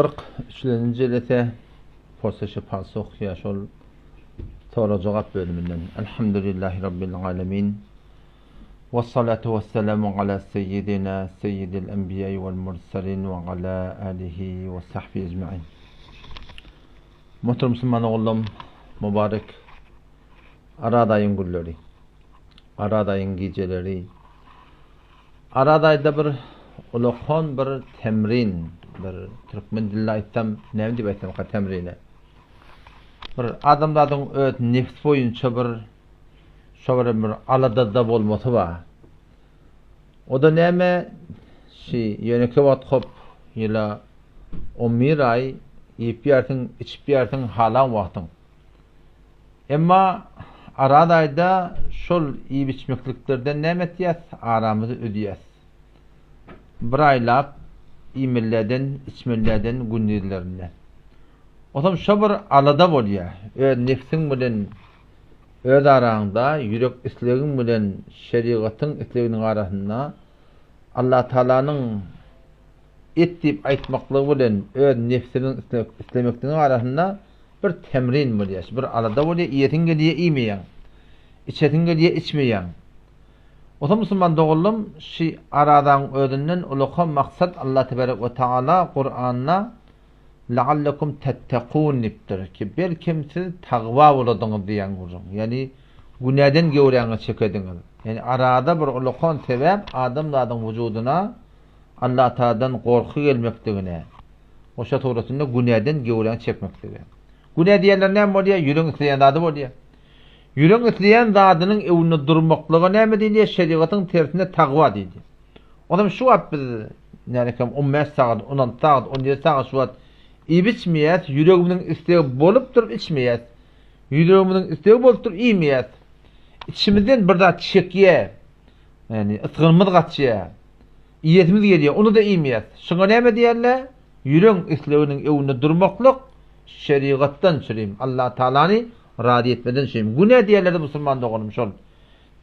43. ilete Porsaşı Pasok ya şol soru cevap bölümünden. Elhamdülillahi Rabbil alemin. Ve salatu ve selamu ala seyyidina seyyidil enbiyayı vel mursalin ve ala alihi ve sahbihi ecma'in. Muhterem Müslüman oğlum, mübarek aradayın gülleri, aradayın geceleri, aradayda bir ulukhan bir temrin, bir Türkmen dilinde aytsam, ne diyip aytsam ka temrine. Bir adamların öt nefs boyunca bir bir aladada bolması var. O da neme yöneke vatkop yıla 11 ay yiyip yertin, içip yertin halan vaktın. Ama aradayda şol iyi biçmekliklerden nemet yaz, aramızı ödeyez. Bir aylap imellerden, içmellerden, gündürlerinden. O zaman şu bir alada boluyor. Nefsin bilen öz arağında, yürek islegin bilen şeriatın isleginin arasında Allah Teala'nın ettiğip aytmaklığı bilen öz nefsinin islemekliğinin arasında bir temrin boluyor. Bir alada boluyor. İyetin geliye imeyen, içetin geliye içmeyen. O zaman Müslüman doğullum, aradan ödünden ulukan maksat Allah Tebarek ve Teala Kur'an'na لَعَلَّكُمْ تَتَّقُونَ niptir ki belki siz taqva oladınız diyen kurun. Yani günahdan gevreğini çekediniz. Yani arada bir ulukan sebep adamların vücuduna Allah Teala'dan korku gelmektiğine. O şatoğrasında günahdan gevreğini çekmektiğine. Günah diyenler ne oluyor? Yürün isteyen adı oluyor. Yürün isteyen zadının evini durmaklığı ne mi diye şeriatın tersine taqva dedi. O zaman şu an biz 15 saat, 16 saat, 17 saat şu an İçmeyez, yüreğiminin isteği bolup durup içmeyez. Yüreğiminin isteği bolup durup İyemeyez. İçimizden bir daha çekiye, yani ıtgınımız kaçıya, iyetimiz geliyor, onu da İyemeyez. Şuna ne mi diyorlar? Yüreğin isteğinin evinde durmaklık, şeriattan süreyim. Allah Teala'nı radi etmeden süreyim. Günah diyorlar da Müslüman doğulmuş ol.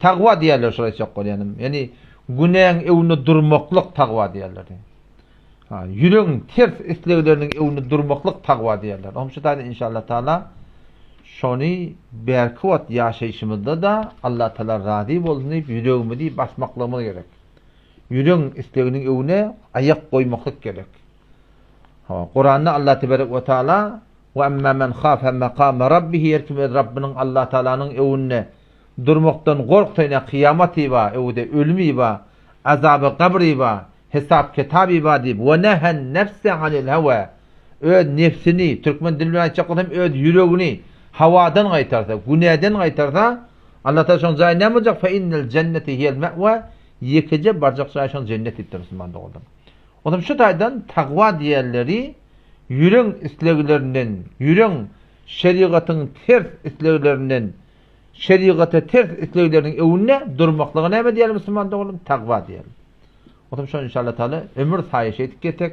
Taqva diyorlar şuraya çok koyalım. Yani günahın evinde durmaklık taqva diyorlar. Yüreğin ters isteklerinin evinde durmaklık taqva diyorlar. Onun için inşallah Teala şonu berkovat yaşayışımızda da Allah Teala razı olsun deyip yüreğimizi basmaklığımız gerek. Yüreğin isteğinin evine ayak koymaklık gerek. Kur'an'da Allah Tebarek ve Teala ve emmâ men khâfe mekâme rabbihi yerkime Rabbinin Allah Teala'nın evine durmaktan korktuyna kıyameti va, evde ölümü va, azabı kabri va, hesap kitabı va deyip ve nehen nefse anil heva nefsini, Türkmen dilini açıkladım yüreğini havadan kaytarsa, günahdan kaytarsa Allah Teala zay ne olacak? Fe innel cenneti hiyel me've yekece barcak sayışan cennet ettir Müslüman'da oldum. O zaman şu taydan takva diğerleri yüreğin isteklerinin, yüreğin şeriatın ters isteklerinin, şeriatı ters isteklerinin evine durmaklığı ne mi diyelim Müslüman'da oldum? Takva diyelim. O zaman şu inşallah Teala ömür sayışı etiketek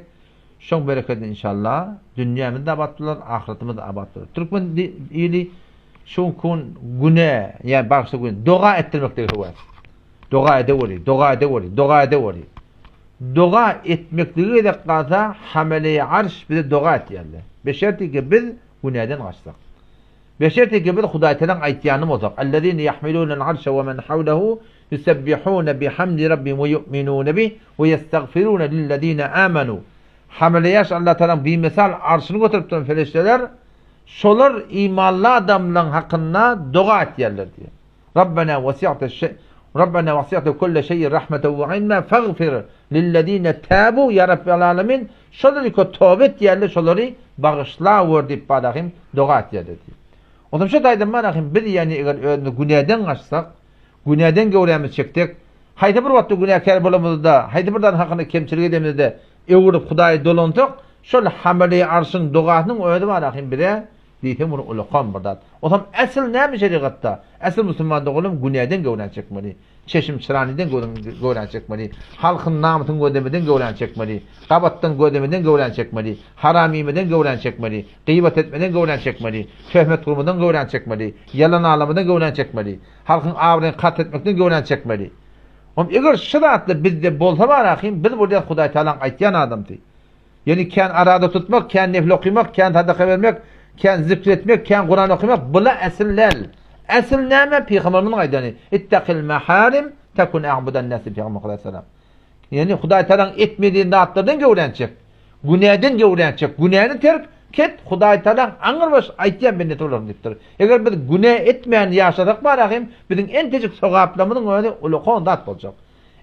şun bereketini inşallah dünyamızda abattılar, ahiretimizde abattılar. Türkmen ili şun kun güne yani baksa güne dua ettirmektedir var. Dua edevori, dua edevori, dua edevori. Dua etmekliği de kaza hamele-i arş bize dua et yerler. Beşerti ki biz günahdan kaçsak. Beşerti ki biz Huday Teala'nın ayetyanı olacak. اَلَّذ۪ينَ يَحْمِلُونَ الْعَرْشَ وَمَنْ حَوْلَهُ يُسَبِّحُونَ بِحَمْدِ رَبِّهِمْ وَيُؤْمِنُونَ بِهِ وَيَسْتَغْفِرُونَ لِلَّذ۪ينَ آمَنُوا Hamile-i Allah Teala'nın bir misal arşını götürüp duran ferişteler şolar imanlı adamların hakkında dua et yerler diye. Rabbena vasiyate kulle şeyi rahmete ve ilme faghfir lillezine tabu ya Rabbil alemin şoları ko tövbe et yerler şoları bağışla vurdip badahim dua et yerler diye. O zaman şu daydım manahim bir yani eğer günahdan kaçsak, günahdan göğremiz çektik, haydi bir vakti günahkar bulamızda, haydi buradan hakkında kemçilik edemizde evurip Hudayı dolantık, şöyle hamile-i arşın duasının öyle manahim bir de diyeyim bunu ulukan buradan. O zaman asıl neymiş şeriatta? Asıl Müslüman doğulum günahdan göğren çekmeli. Çeşim çıraniden göğren çekmeli. Halkın namusunu gödemeden göğren çekmeli. Kabattan gödemeden göğren çekmeli. Haramimeden göğren çekmeli. Gıybet etmeden göğren çekmeli. Töhmet kurmadan göğren çekmeli. Yalan ağlamadan göğren çekmeli. Halkın ağrını kat etmekten göğren çekmeli. Eğer şeriatla bizde bolsa var biz burada Huday Teala'nın aytyan adamdı. Yani ken arada tutmak, ken nefil okumak, ken sadaka vermek, ken zikretmek, ken Kur'an okumak, bula esiller. Esil näme Peygamberimiň aýdany? İttakil maharim takun a'budan nas Peygamber sallallahu. Yani Hudaý Taala etmediğin dağıtlardan gövrençek. Günäden gövrençek. Günäni terk ket Hudaý Taala aňyrbaş aýtýan bende tolar dipdir. Eger biz günä etmeýän ýaşadak barahym, biziň en tejik sogaplamynyň öňünde ulukon dat boljak.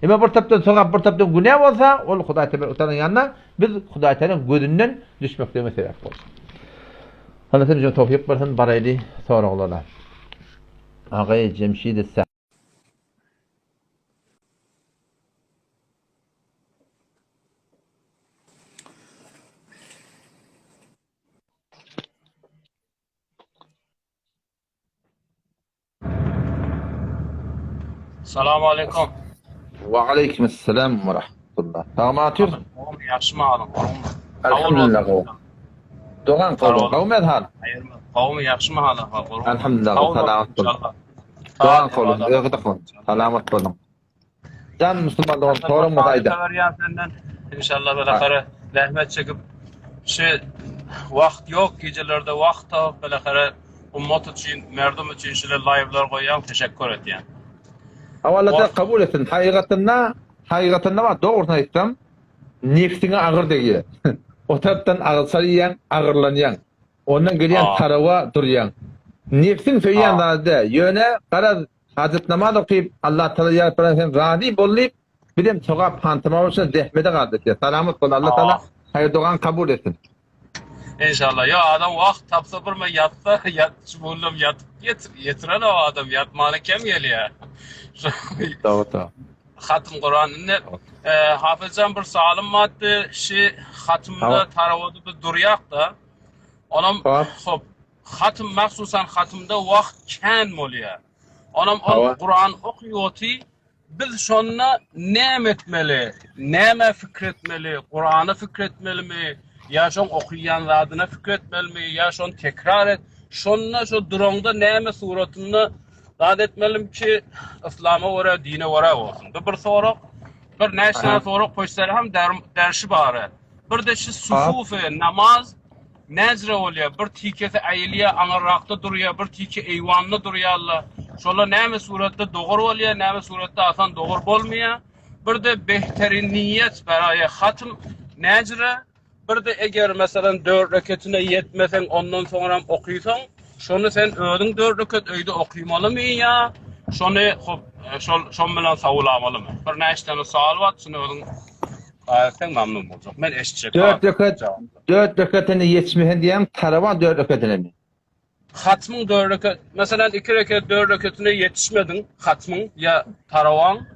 Ema bir tapdan sogap bir tapdan günä bolsa, ol Hudaý Taala ýanyna biz Hudaý Taala gözünden düşmekde sebäp bolýar. Allah sen tawfik bersin baraýly soraglara. Ağay Cemşid ise Salamu alaikum. ve aleykümselam ve rahmetullah. Tamam atıyorsun. Oğlum yaşma alım. Elhamdülillah. Doğan kavlu. Kavlu hal. Hayır mı? Kavmu yaşma alım. Elhamdülillah. Salamat olun. Doğan kavlu. Yıkıdıkın. Salamat olun. Can Müslümanlığın sorun mu hayda? Senden inşallah böyle kare rahmet çekip vakt yok gecelerde vakt da böyle kare ummat için, merdum için şöyle live'lar koyan teşekkür et yani. Awalda kabul etsin. Haqiqatında var. Doğrudan aytsam nefsine ağır degi. O taraftan ağırsayan, ağırlanyan. Ondan gelen tarava duryan. Nefsin söyleyen zade yöne qara Hazret namaz okuyup Allah Teala yaratırken radi bollayıp bilim soğa pantama olsun zehmete kardeşler. Salamet bol Allah Teala hayır doğan kabul etsin. İnşallah. Ya adam vakt tapsa bir mi yatsa buldum yatıp yetiren o adam yatmağına kem geliyor. Doğru. Hatım Kur'an'ın hafızcan bir salim madde hatımda taravodu bir duryak da onam hop hatım mahsusan hatımda vakt ken moliya. Onam Kur'an okuyoti biz şonna nem etmeli, neme fikretmeli, Kur'an'ı fikretmeli mi? Ya şon okuyan zadına fikretmeli mi? Ya şon tekrar et. Şonna şu durumda neme suratını zat etmelim ki İslam'a vara, dine vara olsun. Bir soru, bir neşne soru koşları hem dersi bari. Bir de şu sufufi, namaz, nezre oluyor. Bir tikesi ayliye anırrakta duruyor, bir tiki eyvanlı duruyor Allah. Şola neme suratta doğru oluyor, neme suratta asan doğru olmuyor. Bir de behterin niyet beraya hatım nezre. Bir de eğer mesela 4 rekatine yetmesen ondan sonra okuysan, şonu sen ödün 4 rekat öyde okuymalı mı ya? Şonu şon bilen savulamalı mı? Bir neşteni sual var, şunu ödün sen memnun olacak. Ben eşitecek. 4 rekatine yetmehen diyen karavan 4 rekatine mi? Hatmın 4 rekat, mesela 2 rekat 4 rekatine yetişmedin, hatmın ya taravan,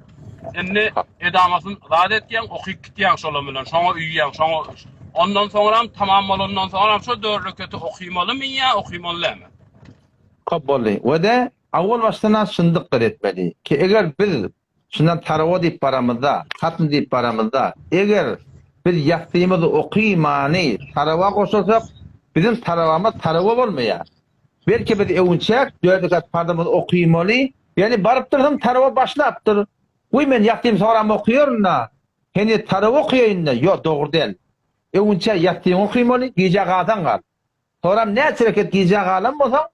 indi edamasın radet diyen okuyup gittiyen şolu bilen, şonu üyüyen, şonu ondan sonra tamam ondan sonra şu 4 rekatı okuymalı mı ya, okuymalı mı? Kabulli. Ve de avval baştan şındık etmeli ki eğer biz şundan tarava deyip paramızda, hatm deyip paramızda, eğer biz yaptığımızı okuymani tarava koşursak bizim taravamız tarava olmuyor. Belki biz evunçak 4 rekat paramızı okuymalı. Yani barıp dursun tarava başlaptır. Men yaptığım sonra okuyorum da hani tarava okuyayım da yok doğru değil. Evunçak yaptığım okuymalı gece kaldan kal. Sonra ne hareket gece kalan olsa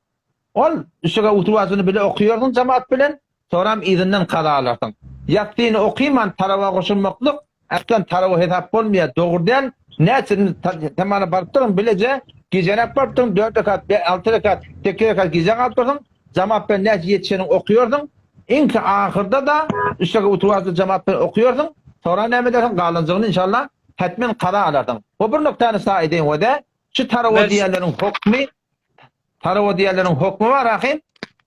ol üstüne utuvazını bile okuyordun cemaat bilen sonra izinden kala alırsın. Yaptığını okuyman tarava koşulmakluk aslan tarava hesap olmuyor doğru değil. Ne tamamına barıp durun bilece gecenek barıp durun 4 rekat 6 rekat 2 rekat gece kalıp durun cemaat bilen ne yetişeni okuyordun. İnki ahırda da üstüne utuvazı cemaat bilen okuyordun. Sonra ne edersin kalıncığını inşallah hatmen kala alardın. O bir noktanı sağ edeyim o da şu tarava diğerlerin hukmu var akim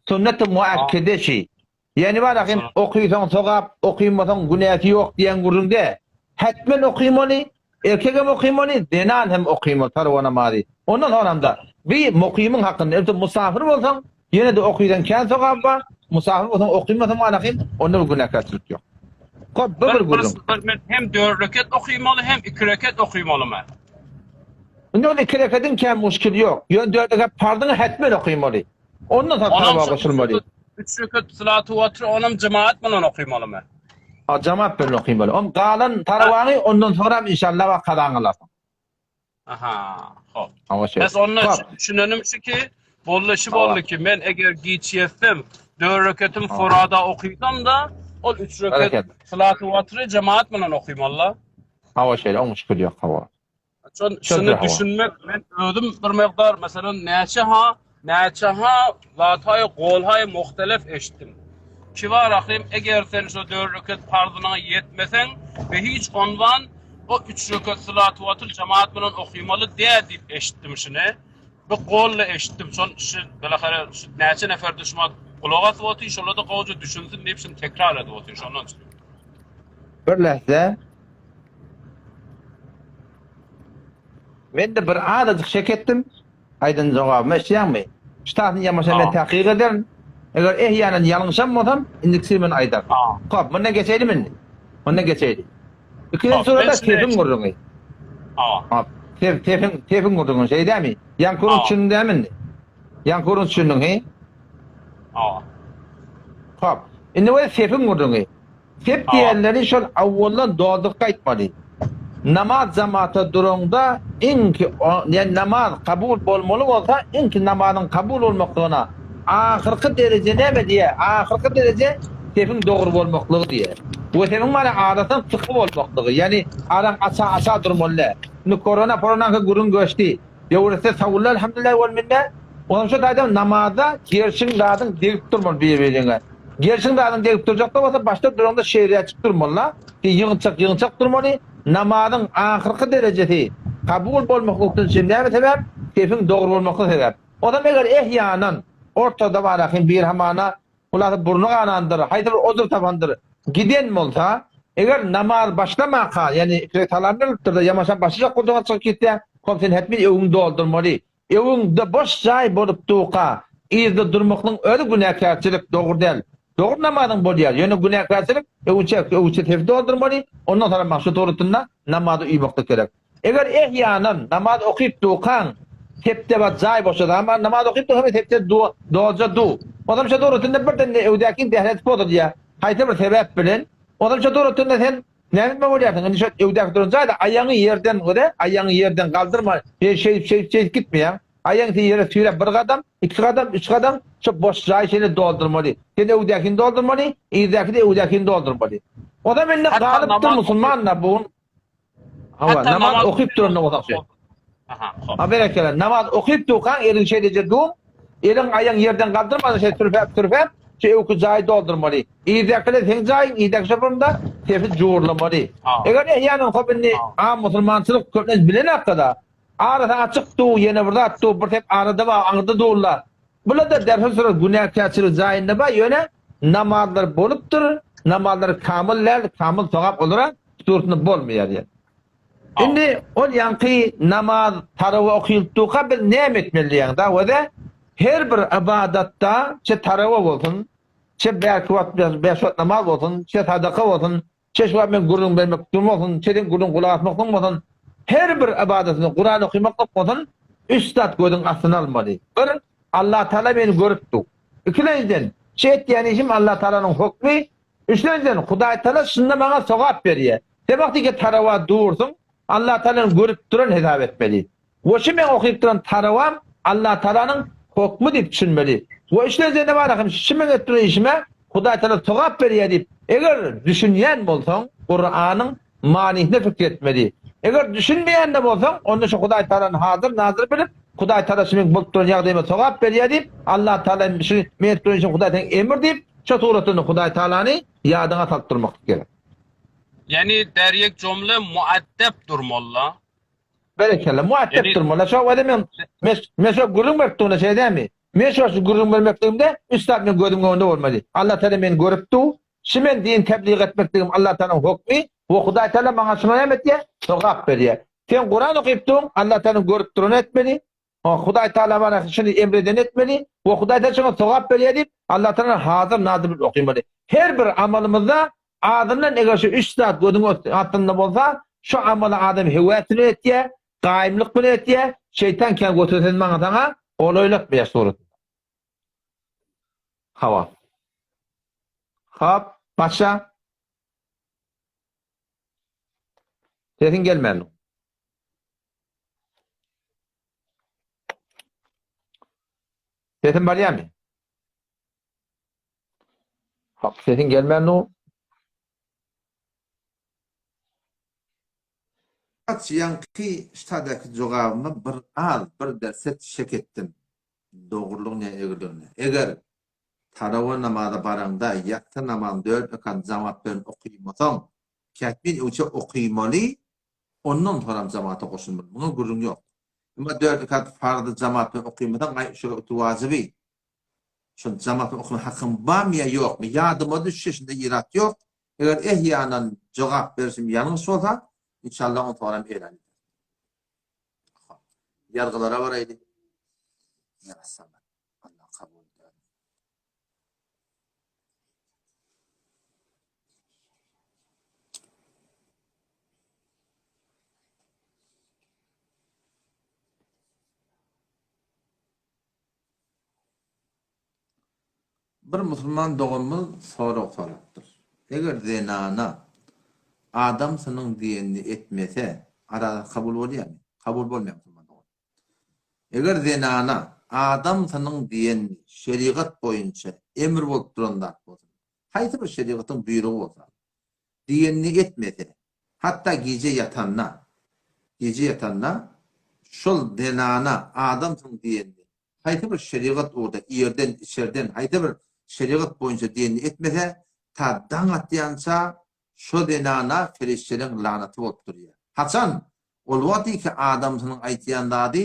sünnet-i muakkede şey. Yani var akim okuysan sokap okuymasan günahı yok diyen gurunde hatmen okuymalı erkeğim okuymalı denan hem okuymalı tarava namazı. Ondan sonranda bir mukimin hakkında musafir olsan yine de okuysan kendi sokap var musafir olsan okuymasan var akim onda bir günah kasırlık yok. Hem 4 rekat okuymalı hem 2 rekat okuymalı mı? Ondan 2 rekatın kem muşkil yok. 4 rekat pardını hatmen okuymalı. Ondan sonra tarava koşulmalı. 3 rekat salatu vatr onam cemaat bilen okuymalı mı? Cemaat bilen okuymalı. On kalan taravanı ondan sonra inşallah kalan alasın. Aha, hop. Hava şey. Mes onu Hop. düşünenim şu ki, bollaşıp Hava. oldu ki, men eğer geçirsem, 4 rekatim Hava. furada okuysam da, ol 3 rekat Hareket. salat-ı vatırı cemaat bilen okuyayım Allah. Hava şeyle o müşkül yok hava. Şöyle Şunu hava. düşünmek, men ödüm bir miqdar, mesela neçe ha vatayı golhay muhtelif eşittim. Ki var akım, eğer sen şu 4 rekat fardına yetmesen ve hiç ondan o 3 rekat salat-ı vatır cemaat bilen okuymalı diye deyip eşittim şunu. Bir golla eşittim. Son şu belahara şu neçe nefer düşman kulak atıp otuyor, şola da qavcu düşünsün deyip şunu tekrar edip otuyor. Şondan için. Bir lahza ben de bir adacık şek ettim. Aydın cevabıma eşyanmay. Ştahtın yamaşa men Aa. tahqiq ederim. Eğer ehyanan yanlışam olsam indiksi men aydar. Aa. Hop, bundan geçeydim indi. Bundan geçeydim. İkinci Hop, soruda ben şimdi- tefin vurdun. Aa. Hop, tefin vurdun şey değil mi? Yankurun Aa. çünün değil mi? Yankurun çünün he? Aa. Hop. Indi o tefin vurdun. Tep Aa. diyenleri şol avvallan doğduk kaytmadı. Namaz zamanı durumda inki yani namaz kabul bolmalı olsa inki namazın kabul olmaklığına ahırkı derece ne diye ahırkı derece tefin doğru olmaklığı diye. Bu tefin bana adatan sıkı olmaklığı yani aran asa durmalı. Nu korona ki gurun göçtü. Devlete savunlar elhamdülillah vel minnet. Onun için adam namazda gerçin dağın delip durmalı birbirine. Gerçin dağın delip duracak da olsa başta durumda şehriye çık durmalı. Yığınçak durmalı. Namazın ahırkı derecesi kabul bolmaklıktan şimdi sebep tefin doğru olmaklığı sebep. O da eğer ehyanan ortada var akin bir hamana ulatı burnu anandır, haydır odur tabandır. Giden mi olsa eğer namaz başlamaka yani kretalarını da yamaşan başlayacak koduğa çık gitti. Komsen hepmin evin doldurmalı. Evinde boş jay bolup tuğka. İzde durmaklığın öyle günahkarçılık doğru değil. Doğru namazın bolýar. Ýöne günahkarçylyk öwçe tefsir doldurmaly. Ondan sonra maksat doğrultunda namazı uýmakda gerek. Eger ehyanan namaz okyp dukan tepde we jay bolsa da ama namaz okyp dukan tepde doja du. Odamça doğrultunda birden öwdäkin dehlet boldy ýa. Haýta bir sebäp bilen odamça doğrultunda sen näme bolýarsyň? Indi şu öwdäk durunca da aýaňy ýerden galdyrma. Şey gitmeýär. Ayağın yere sürüp bir kadam, iki kadam, üç kadam şu boş şeyini doldurmalı. Sen evdekini doldurmalı, izdeki de evdekini doldurmalı. O da benimle galiptir Müslümanlar bu. Ama namaz okuyup durun ne olacak şey. Haber ekler, namaz okuyup durkan elin şey diyecek dur. Elin ayağın yerden kaldırmadan şey türfep, şey oku zayı doldurmalı. İzdeki de sen zayı, izdeki şapırında tefit cuğurlamalı. Eğer ehyanın kopinni Müslümançılık köpnez bilen hakkada, arada açık doğu yine burada attı bir tek arada var anında doğular. Burada da derhal sonra günahkarçılık zayında var yöne namazlar boluptur. Namazlar kamil sogap olarak tuturtunu bolmayar yani. Şimdi o yankı namaz taravı okuyulduğu bir ne etmeli yani da o da her bir ibadatta çe taravı olsun, çe beşvat namaz olsun, çe sadaka olsun, çe şu an gurun vermek olsun, çe gurun kulağı atmak olsun. Her bir ibadetini Kur'an okumak olmadan üstad gözün aslını almalı. Bir, Allah Teala beni görüptü. İkinciden, yani işim Allah Teala'nın hükmü. Üçünciden, Huday Teala şunda bana sogap veriyor. Demek ki tarava dursun, Allah Teala'nın görüp duran hesap etmeli. O şimdi okuyup duran taravam Allah Teala'nın hükmü deyip düşünmeli. O üçünciden ne var akım, şimdi ettiğin işime Huday Teala sogap veriyor deyip, eğer düşünyen olsan Kur'an'ın manihine fikretmeli. Eğer düşünmeyen de bolsaň, onda şu Hudaý Taala'nın hazır nazır bilip, Hudaý Taala şuň bu turun ýagdaýyma sogap berýär diýip, Allah Taala şu men turun şuň Hudaý Taala emir diýip, şu suratyny Hudaý Taala'ny ýadyna saltdyrmak gerek. Yani deryek cümle muaddep durmalı. Berekelle muaddep durmaly. Şu adamın mesela gurun berkdiňde şey dämi? Men şu gurun bermekdigimde üstad men gözümde onda bolmaly. Allah Taala meni görüpdi. Şimen din tebliğ etmekdigim Allah Taala'nın hukmy. O Hudaý Taala maňa şunu emetje, sogap berýär. Sen Kur'an okuyupdyň, Allah Taala görüp duran etmeli. O Hudaý Taala bana şunu emreden etmeli. O Hudaý Taala şuna sogap berýär diýip Allah Taala hazır nazır okuymaly. Her bir amalymyzda adamdan eger şu 3 saat gözüň atynda bolsa, şu amaly adam hewetini etýär, gaýymlyk bilen etýär, şeytan ken götürsen maňa taňa, olaýlak bir surat. Hava. Hop, başa. Sesin gelmedi. Sesin var ya mı? Hop, sesin gelmeyen o. Yankı ştadaki cevabımı bir derset şek ettim. Doğruluğun ne egirliğine. Eğer taravı namazı baranda yaktı namazı 4 rekat cemaatlerini okuymasan, ketbin uça okuymalı, ondan sonra cemaate koşulmalı. Bunun gurun yok. Ama 4 rekat fardı cemaatlerini okuymadan, şöyle vacibi. Şu cemaatlerini okuma hakkım var mı ya yok mu? Yadıma düşüşünde irat yok. Eğer ehyanan cevap versin yanlış olsa, İnşallah onu falan eğlen eder. Yargılara varaydı. Yarasana. Allah kabul eder. Bir Müslüman doğumu soru soraktır. Eğer zenana adam senin dinini etmese arada kabul oluyor mu? Kabul olmuyor Müslüman doğum. Eğer zenana adam senin dinini şeriat boyunca emir olup duranlar olsun. Haydi bir şeriatın buyruğu olsa. Dinini etmese hatta gece yatanna şol denana adam senin dinini haydi bir şeriat orada yerden içerden haydi bir şeriat boyunca dinini etmese ta dangatyansa şu denana ferişlerin laneti olup duruyor. Haçan ol vakti ki adamsının aytiyandadı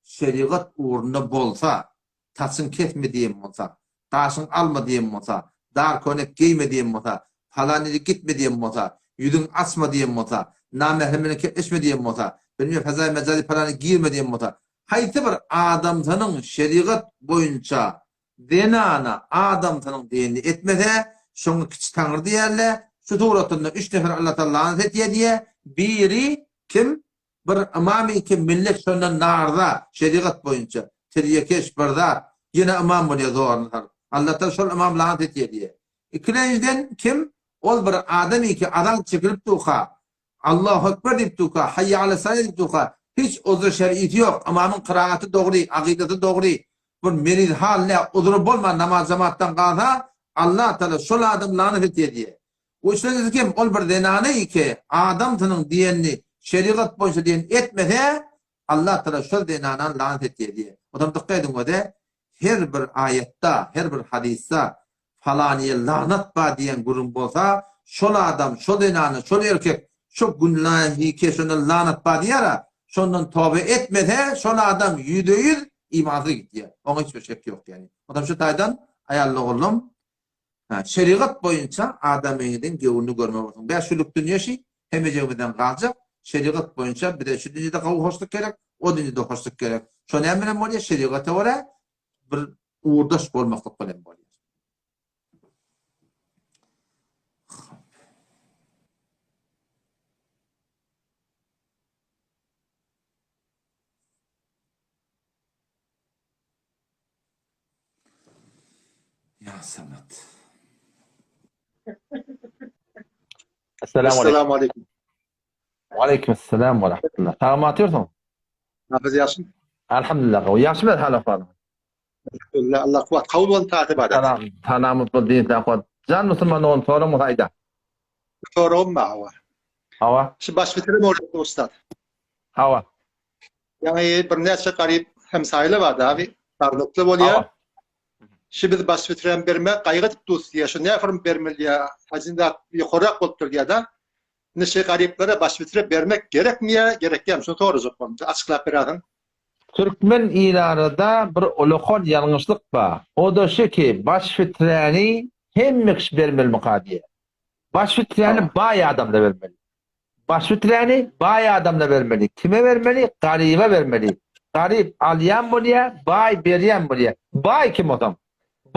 şeriat uğruna bolsa tasın kesme diyeyim olsa taşın alma diyeyim olsa dar konek giyme diyeyim olsa falanili gitme diyeyim olsa yüzün asma diyeyim olsa namehremine ketleşme diyeyim olsa benim fazay mecali falanı giyme diyeyim olsa hayti bir adamsının şeriat boyunca denana adamsının dinini etmese şunu kiç tanrı diyerle şu tuğratında 3 nefer Allah Teala lanet etiye diye biri kim bir imami kim millet şundan narda şeriat boyunca teriyekeş bardar yine imam oluyor doğru Allah Teala şol imam lanet etiye diye. İkinciden kim ol bir adami ki adam çıkıp tuha Allahu Ekber deyip tuha hayya ala salat deyip tuha hiç uzur şer'iyeti yok imamın kıraatı doğru akideti doğru bir merid haline uzur bulma namaz cemaattan kalsa Allah Teala şol adam lanet etiye diye. O işte kim ol bir denane ki adamının diyenini şeriat boyunca diyen etmese Allah Teala şol denanan lanet etiye diye. Adam dikkat edin o da her bir ayette, her bir hadiste falaniye lanet ba diyen gurum bolsa şol adam, şol denane, şol erkek şu günahı keşona lanet ba diyara şondan tövbe etmese şol adam %100 imanı gidiyor. Onun hiçbir şey yok yani. Adam şu taydan ayarlı oğlum şeriat boyunca adamın gevunu görme olsun. Ben şuluk dünya şey hemeceviden kalacak. Şeriat boyunca bir de şu dünyada hoşluk gerek, o dünyada hoşluk gerek. Şu ne emrem oluyor? Şeriata var bir uğurdaş olmaklık falan oluyor. Ya sanat. Esselamu aleyküm. Esselamu aleyküm. Aleykümselam ve rahmetullah. Tamam atıyorsun. Nafız yaşın. Elhamdülillah. Yaxşı mı hala falan? Allah kuvvet. Kavul onu takip eder. Tanamut bu din takvat. Can Müslüman onun soru mu hayda? Sorum var. Hava. Şimdi baş bitirim orada ustad. Hava. Yani bir neçe garip hemsaylı vardı abi. Darlıklı oluyor. Hava. Şimdi biz baş bitiren berme kaygı tuttu diye. Şu ne yaparım bermeli ya. Hazinda yukarı koltuktur diye de. Neşe gariplere baş bitirip vermek gerekmiyor, gerekmiyor. Şunu doğru zıplam. Açıklayıp veradın. Türkmen ilarada bir ulukon yanlışlık var. O da şu ki baş fitreni hem mekş vermeli mukadiye. Baş fitreni bayağı adamda vermeli. Baş fitreni bayağı adamda vermeli. Kime vermeli? Garibe vermeli. Garip alyan buraya, bay beriyen buraya. Bay kim adam?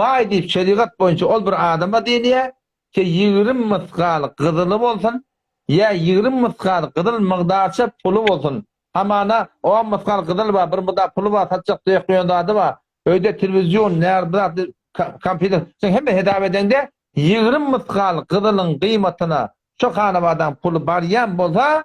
Bay deyip şeriat boyunca ol bir adama diniye ki 20 mıskal kızılı olsun ya 20 mıskal kızıl mıqdarça pulu olsun. Hamana o mıskal kızıl var, bir mıqdar pulu var, satacak diye koyanda adı var. Öyle televizyon, nerede, kompüter. Sen hemen hedef edende 20 mıskal kızılın kıymetine çok hanavadan pulu bariyen bolsa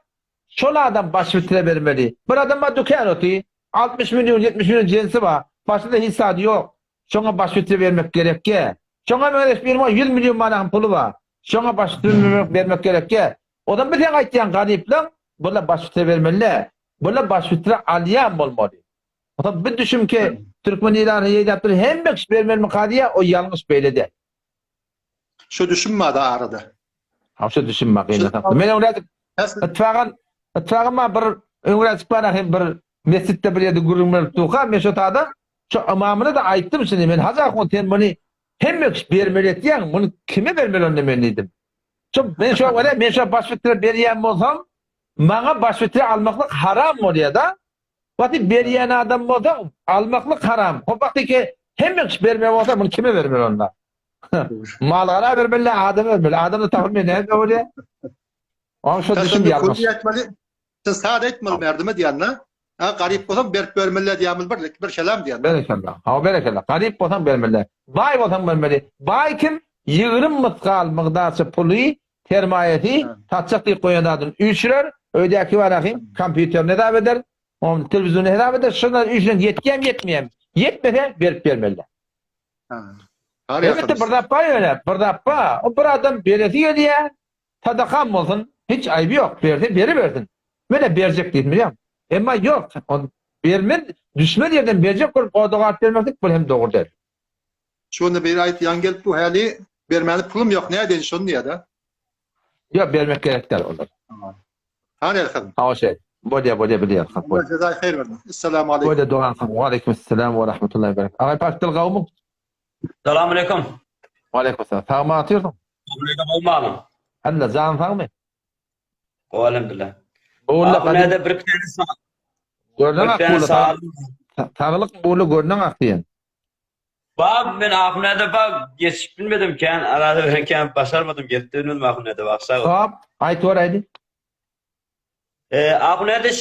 şol adam baş bitire vermeli. Bir adama dükkan ötü 60 milyon 70 milyon cinsi var. Başında hissadi yok. Şoňa baş götürip bermek gerekke. Şoňa meňeş bir 100 milyon manat pulu bar. Şoňa baş götürip bermek gerekke. Odan bir tane aýtýan garyplar, bular baş götürip bermeli. Bular baş götürip alýan bolmaly. Odan bir düşün ki Türkmen İran'ı ýeýdapdyr, hemme iş bermeli kadiýa, o ýalňyş beýledi. Şu düşünmedi arada. Hawşa düşünmek ýa-da. Men öňrädik itfagym bir öňrädik bana hem bir mescitte bir ýerde gurulmaly tuqa, men şo tada şu imamyna da aýtdym şunu, men hazır konten buni hemme iş bermeli diýen, bunu kime bermeli onda men diýdim. Men şo baş götürip berýän bolsam, maňa baş götürip almaklyk haram bolýar da. Wagty berýän adam bolsa almaklyk haram. O wagtyki hemme iş bermeli bolsa, bunu kime bermeli onda? Mallara bermeli, adama bermeli. Adam da tahmin näme bolýar? Onu şo düşün ýalňyş. Sen sade etmeli merdime diýenler. Ha garip bolsam berip bermeli diýýämiz bir şelam diýen. Berekallah. Ha berekallah. Garip bolsam bermeli. Bay bolsam bermeli. Bay kim? 20 mıtkal mıqdarça puly, termayeti, tatçak diýip goýan adam üçler, öýdäki barahim kompýuterine da eder, on telewizionyna da eder. Şunlar üçlen ýetýän ýetmeýän. Ýetmese berip bermeli. Ha. Evet, bir dappa öyle, bir dappa. O bir adam beresi diye sadaka bolsun, hiç aýby ýok. Berdi, beriberdin. Mene berjek diýdim. Emma yok. On bermen, düşme yerden berjek bolup odagat bermekdik, bu hem dogry der. Şonu bir aýtýan gelip bu hali bermeli pulum yok. Ne edin şonu diýär. Ya bermek gerek der onlar. Hani elhamdülillah. Ha şey. Bolya bilýär. Allah cezayı hayır versin. Esselamu aleyküm. Bolya dogan. Wa aleykümselam we rahmetullahi we berekatuh. Agay paşdyl gawmy. Selamun aleyküm. Wa aleykümselam. Sağma atýardyň. Aleyküm olmalım. Alla zan sagmy? O elhamdülillah. Bolla Nerede bir tane sağ. görnän Bir tane sağ. akly. Tagylyk bolla görnän akly. Bab ben Ahmet'e bak geçip bilmedim ken arada ben başarmadım gittiğimi Ahmet'e baksa. Hop, aýtýar aýdy. Ahmet'e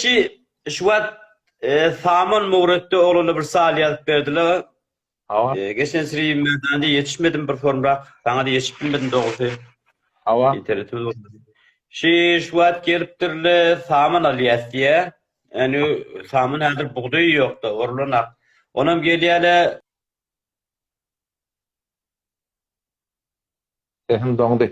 şu Saman Muğret'te oğlunu bir sal yazıp verdiler. Hawa. Geçen sırayı meydanda yetişmedim bir formrak. Sana da yetişip bilmedim doğrusu. Hawa. İnternette oldu. Şu geliptirli Saman aliyas diye. Yani Saman hazır buğday yoktu. Orluna. Onam geliyele Hem doňdy.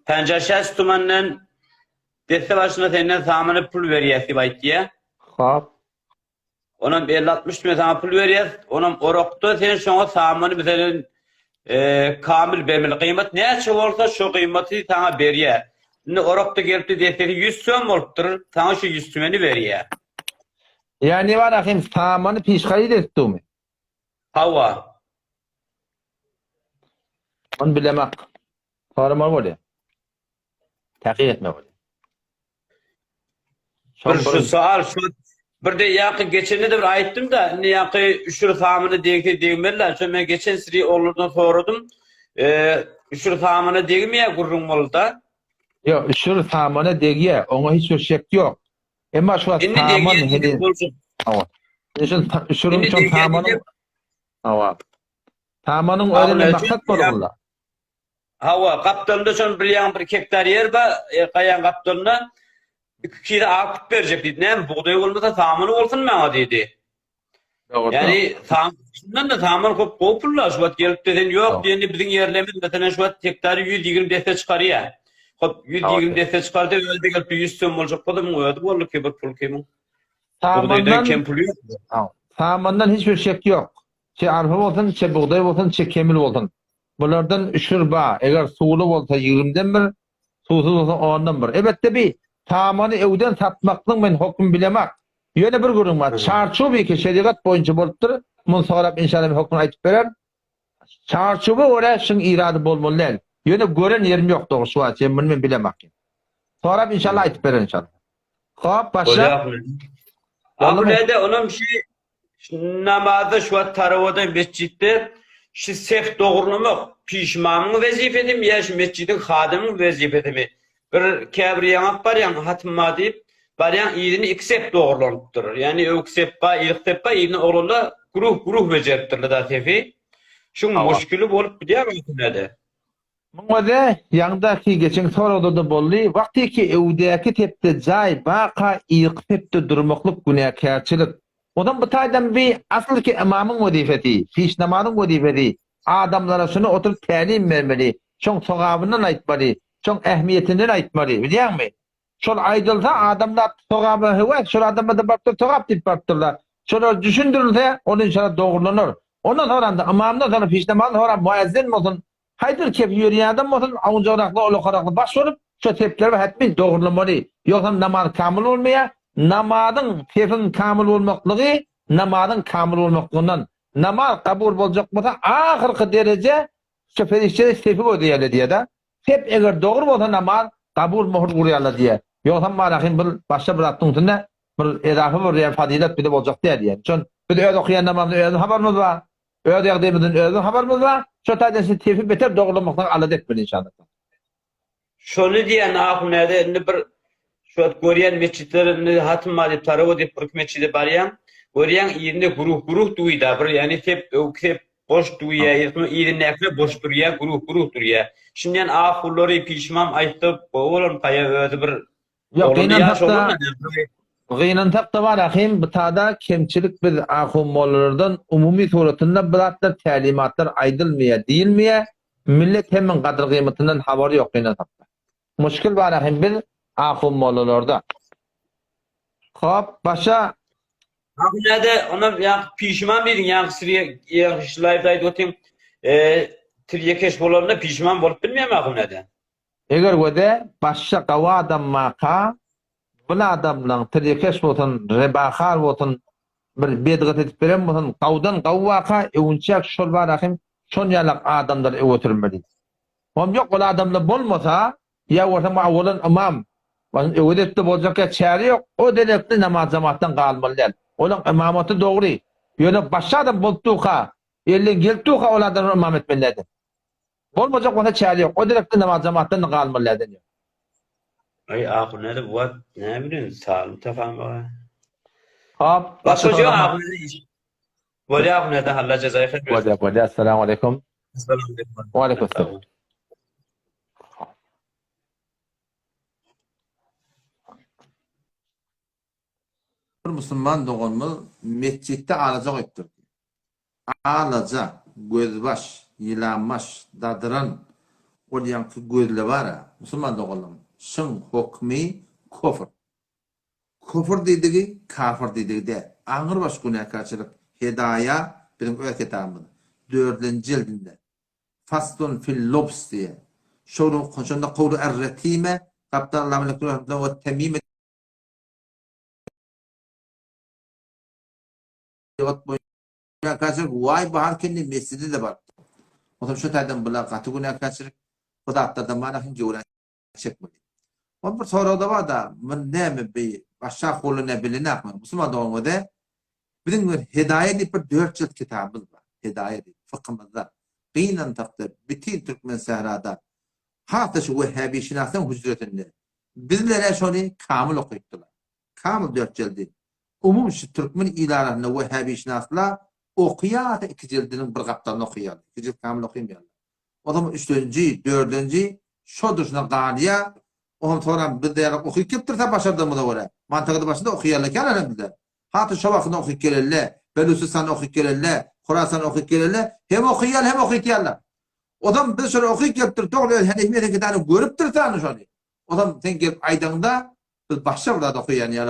Pencaşas tumandan deste başına senden Saman'a pul veriyesi baytiye. Hop. Onam 50-60 tüme sana pul veriyes. Onam oroktu sen şoňa Saman'ı mesela kamil bermeli. Kıymet näçe bolsa şu kıymeti sana berýär. Şimdi oroktu gelipdi destesi 100 söm bolupdyr. Sana şu 100 tümeni berýär. Yani var ahim Saman'ı pişgayı etdimi? Hawa. Onu bilemek. Sorma bolýar. Takyk etme bolýar. Bir şu sual şu bir de yakı geçeni de bir aýtdym da ne yakı üşür samını diýmeler. Şo men geçen siri olurdan soradym. Üşür samını diýmeýär gurrun bolda. Yo, üşür Saman'a degýär, oňa hiç bir şek ýok. Emma şu Saman hedi. Hawa. Üşürün üçin Saman'ın Hawa. Saman'ın öyle bir maksat bolýar. Hawa kaptanda şon bir hektar yer ba gaýan kaptanda 2 kilo akıp berjek diýdi. Näme buğday bolmasa samany bolsun maňa diýdi. Yani şundan da saman köp gopurlar şu wagt gelip desen ýok diýeni biziň ýerlerimiz mesela şu wagt hektary 120 deste çykarýar. Hop 120 deste çykарды öldü gelip 100 söm boljak boldy goýady boldy ki bir pul kemin. Buğdaydan kem pul ýok. Samandan hiçbir şek yok. Çe arpa bolsun, çe buğday bolsun, çe kemil bolsun. Bulardan üşür ba. Eger suwly bolsa 20'den bir, suwsuz bolsa 10'dan bir. Elbetde bir Samanı evden satmaklyň men hukm bilemek. Ýöne bir gurun var. Çarçuby ki şeriat boýunça bolupdyr. Mun sorap inşallah hukm aýtyp berer. Çarçuby ora şun irady bolmaly. Ýöne gören ýerim ýok dogry şu sen men bilemek. Sorap inşallah aýtyp berer inşallah. Hop başla. Abulede onum namazda şu tarawada mescitte şu sef dogurlamak pişmanlyk wezifedim ýa şu mescidin hadymyň wezifetimi. Bir käbir ýaňak bar ýa hatma diýip barýan ýerini iki sep dogurlanypdyr. Yani öňki seppa, ilk seppa ýerini oğlanda guruh bejeripdirler da sefi. Şu muşkili bolup gidýär näde? Muňa ýagdaky geçen soragyda boldy. Wagtyki ewdäki tepde jaý baqa ýyk tepde durmaklyk günäkärçilik. Odan bu taýdan bir asylky imamyň wezifeti, pişnamadyň wezifeti, adamlara şunu oturup tälim bermeli, şoň sogabyny aýtmaly, şoň ähmiýetini aýtmaly, bilýärmi? Şol aýdylsa adamlar sogaby hewa, şol adamda barda sogap diýip bardylar. Şolar düşündirilse, ol inşallah dogrulanır. Ondan sonra imamdan sonra pişnamadan sonra muezzin bolsun. Haydır kep yürüyen adam olsun, avunca oraklı, olu karaklı baş olup, şu tepkileri hatmin doğrulamalı. Yoksa namaz kamil olmaya, namazın tepin kamil olmaklığı, namazın kamil olmaklığından, namaz kabul olacak mı da, ahırkı derece, şu ferişleri tepi ödeyeli diye de, tep eğer doğru olsa namaz, kabul muhur kuruyalı diye. Yoksa marakim bir başta bıraktığın içinde, bir edafi bir fadilet bir de olacak diye diye. Çünkü bir de öyle okuyan namazda öyle haberimiz var. Öyle yagdaýymyzdan öyle haberimiz var. Şu taýda tepi beter dogrulanmakdan alad etmeli inşallah. Şonu diýen ahunede indi bir şu görýän meçitlerini hatma diýip taraw diýip bir meçide barýan. Görýän ýerinde guruh duýda bir ýani tep boş duýa, ýerine näkle boş durýa, guruh durýa. Şundan ahulary pişman aýtyp, oğlum taýa özi bir Yok, gıynan takta var ahim, bu tada kemçilik biz ahum mollardan umumi suratında bilatlar talimatlar aydılmaya, değilmeye, millet hemen kadr kıymetinden haberi yok gıynan takta. Muşkil var ahim biz ahum mollarlarda. Hop, başa ahunede ona ya pişman birin ya siriye ya live'da dotin tiryekeş bolarında pişman bolup bilmeýär ahunede. eger göde başa qawa adam maka bula adamlaň tiryekeş bolsun, rebahar bolsun, bir bedgat etip beren bolsun, qawdan qawwaka ewünçak şol bar ahim, şon ýalak adamlar öwütürmeli. Hom ýok ol adamlar bolmasa, ýa orta mawlan imam, öwüdetde boljak çäri ýok, o delekli namaz jamatdan galmalylar. Olaň imamaty dogry. Ýöne başga adam bolduka, elin gelduka olardan imam etmeliler. Bolmajak onda çäri ýok, o delekli namaz jamatdan galmalylar. Ay ahunede what ne bileyim sağlam tafam var. Hop, Başka ahunede iş. Böyle ahunede halla cezayı khayr. Wala, assalamu alaikum. Assalamu alaikum. Wa alaikum assalam. Bir Müslüman doğanmy mesçitde alacak etdir. Alaca, gözbaş, yılanmaş, dadıran, o yankı gözle var ya, Müslüman doğanım. Şın hukmi kofr. Kofr dediği, kafir dediği de, ağır baş günahkarçılık, hedaya, benim öyle kitabımda, 4. cildinde, Faslun fil lobs diye, şonda kavlu er-retime, kaptan Allah'ın lekturlarında o temime günahkarçılık, vay bahar kendi mescidi de var. O zaman şu taýdan bula katı günahkarçılık, bu da atlardan bana hince uğraş çekmedi. O bir soru da var da, näme bir aşağı kolu ne biline akmıyor. Müslüman doğumda da, bizim Hidayet bir 4 cilt kitabımız var. Hidayet, fıkhımızda. Gıynan taktır, bütün Türkmen Sehra'da. Hatta şu Vehhabi şinasın hücretinde. Bizlere şunu kamil okuyuttular. Kamil 4 cildi. Umum şu Türkmen ilarlarında Vehhabi şinasla okuyat 2 cildinin bir kaptanını okuyat. 2 cilt kamil okuymayalım. O zaman 3. 4. şodur şuna galiya, o sonra bir de okuyup gittirse başardığımı da var. Mantıklı başında okuyarlarken önemlidir. Hatta şu vakında okuyup gelirler, Belusistan'da okuyup gelirler, Khorasan'da okuyup gelirler, hem okuyarlar hem okuyarlar. O zaman biz şöyle okuyup gittir, doğru hedefimizden iki tane görüp dursanız şöyle. O zaman sen gelip aydanda biz başka burada okuyan ya.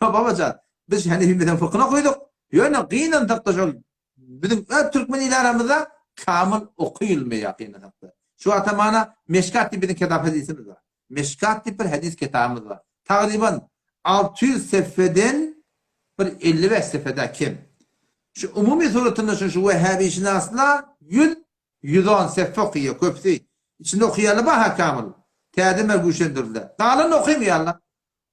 Ya babacan, biz hedefimizden fıkhını okuduk. Yani kıyınan takta şöyle, bizim Türkmen ilaramızda kamil okuyulmuyor kıyınan takta. Şu atamana Meşkat tipi bir kitap hadisimiz var. Meşkat tipi bir hadis kitabımız var. Takriben 600 sefeden bir 55 sefede kim? Şu umumi suretinde şu Vehhabi işini asla 110 sefe okuyor, köpsü. İçinde okuyanı baha kamil. Teadime güçlendirdiler. Dağlarını okuymuyorlar.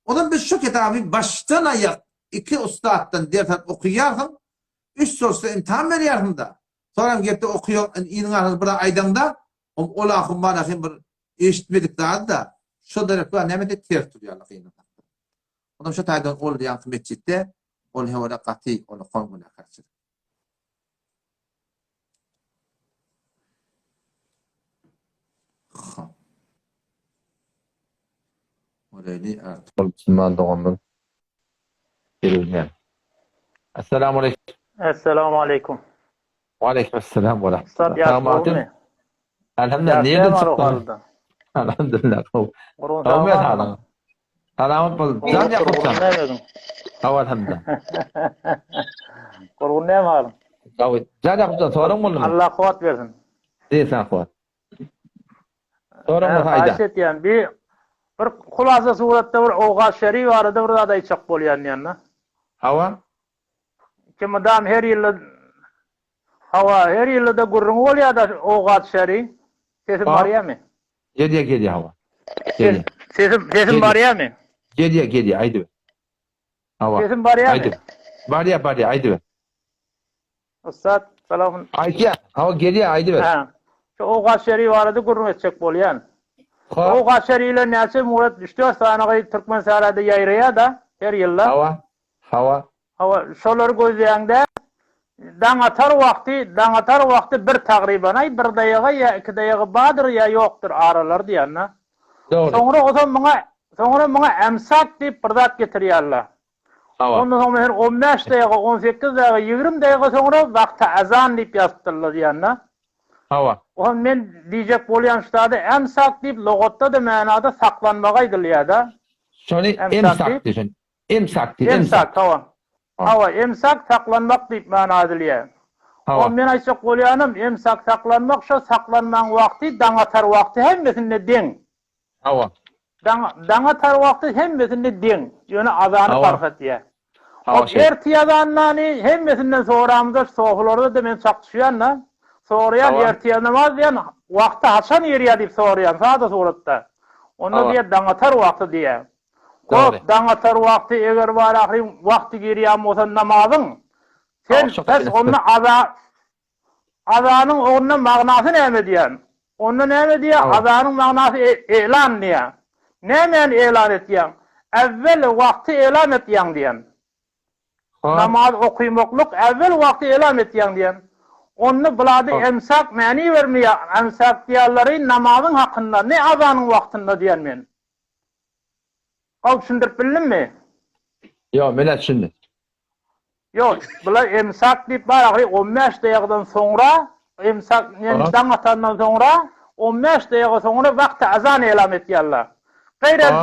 O zaman biz şu kitabı baştan ayak 2 ustaddan dersen okuyarken 3 sorusu imtihan veriyorsun da. Sonra gelip de okuyor, inin arasında bir aydanda ola ahım bana bir eşitmedik daha da şu derece nemede ters tutuyorlar kıyına. Ondan şu taýdan ol yankı mescitte ol hewada qati ol qonmuna karşı. Orayli artık. Müslüman doğanın birilmeyen. Esselamu aleyküm. Esselamu aleyküm. Ve aleykümselam ve Ustad rahmetullah. yaşlı Tamam, oldu mu? elhamdülillah. Nereden Yaşlı var o çıktın? halde. Elhamdülillah. Kurun Tamam, sağlam halın. mı? Selamet bol. Can yakupsan. Kurun ne verdin? Hava elhamdülillah. Kurun ne var? Can yakupsan. Sorun mu? Allah kuvvet versin. Değilsen kuvat. Sorun mu hayda? Haşet yani bir kulasa surette bir oğa şer'i vardı burada da içak bolyan yanına. Hava? Ki madam her yılda gurrun oluyor da oğa şer'i. Sesim Bak. var ya mı? Geliyor hava. Geliyor. Sesim var ya mı? Geliyor. Haydi. Hava. Sesim var ya mı? Haydi. Var ya. Haydi. Ustad selamun. Haydi. Hava geliyor. Haydi ver. Ha. Şu oğa şer'i vardı gurrun edecek bolyan. O kaşeriyle nesi Murat 3-4 tane Türkmen sahada yayraya da her yılla. Hava. Şoları gözleyende dağatar vakti bir takriben ay bir dayağı ya iki dayağı badır ya yoktur aralar diyanna. Doğru. Sonra bana emsak deyip birdat getiriyorlar. Hava. Ondan sonra her 15 dayağı, 18 dayağı, 20 dayağı sonra vakti azan deyip yaztırlar diyanna. Hava. Oğlum men diyecek bolyan ştada emsak deyip logatta da manada saklanmaga ediliyor da. Şunu emsak diyorsun. Emsak tamam. Hava emsak saklanmak deyip mana ediliyor. Oğlum men aytacak bolyanım emsak saklanmak şu saklanman vakti dağatar vakti hemmesinde den. Hava. Dağatar vakti hemmesinde den. Yöne azanı fark ediyor. O ertiyadanlani hemmesinden soğramızda soğularda da men çaktışıyanla. Soğrayan ertiya namaz diyen vakti haçan yeriya deyip soğrayan. Sağda soğratta. Onu diye dağatar vakti diye. Hop dağatar vakti eğer var ahrim vakti giriyam olsa namazın. Sen pes onun azanın onun mağnası ne diyen? Onun ne diye azanın mağnası elan diye. Ne men elan et diyen? Evvel vakti elan et diyen. Namaz okuymokluk evvel vakti elan et diyen. Onu buladı emsak mani vermiyor. Emsak diyarları namazın hakkında. Ne azanın vaktinde diyen men. Al şundur bildin mi? Yok millet şimdi. Yok. Bula emsak deyip var. 15 dakikadan sonra emsak yani dağatandan sonra 15 dakika sonra vakti azan elan etiyarlar. Gayret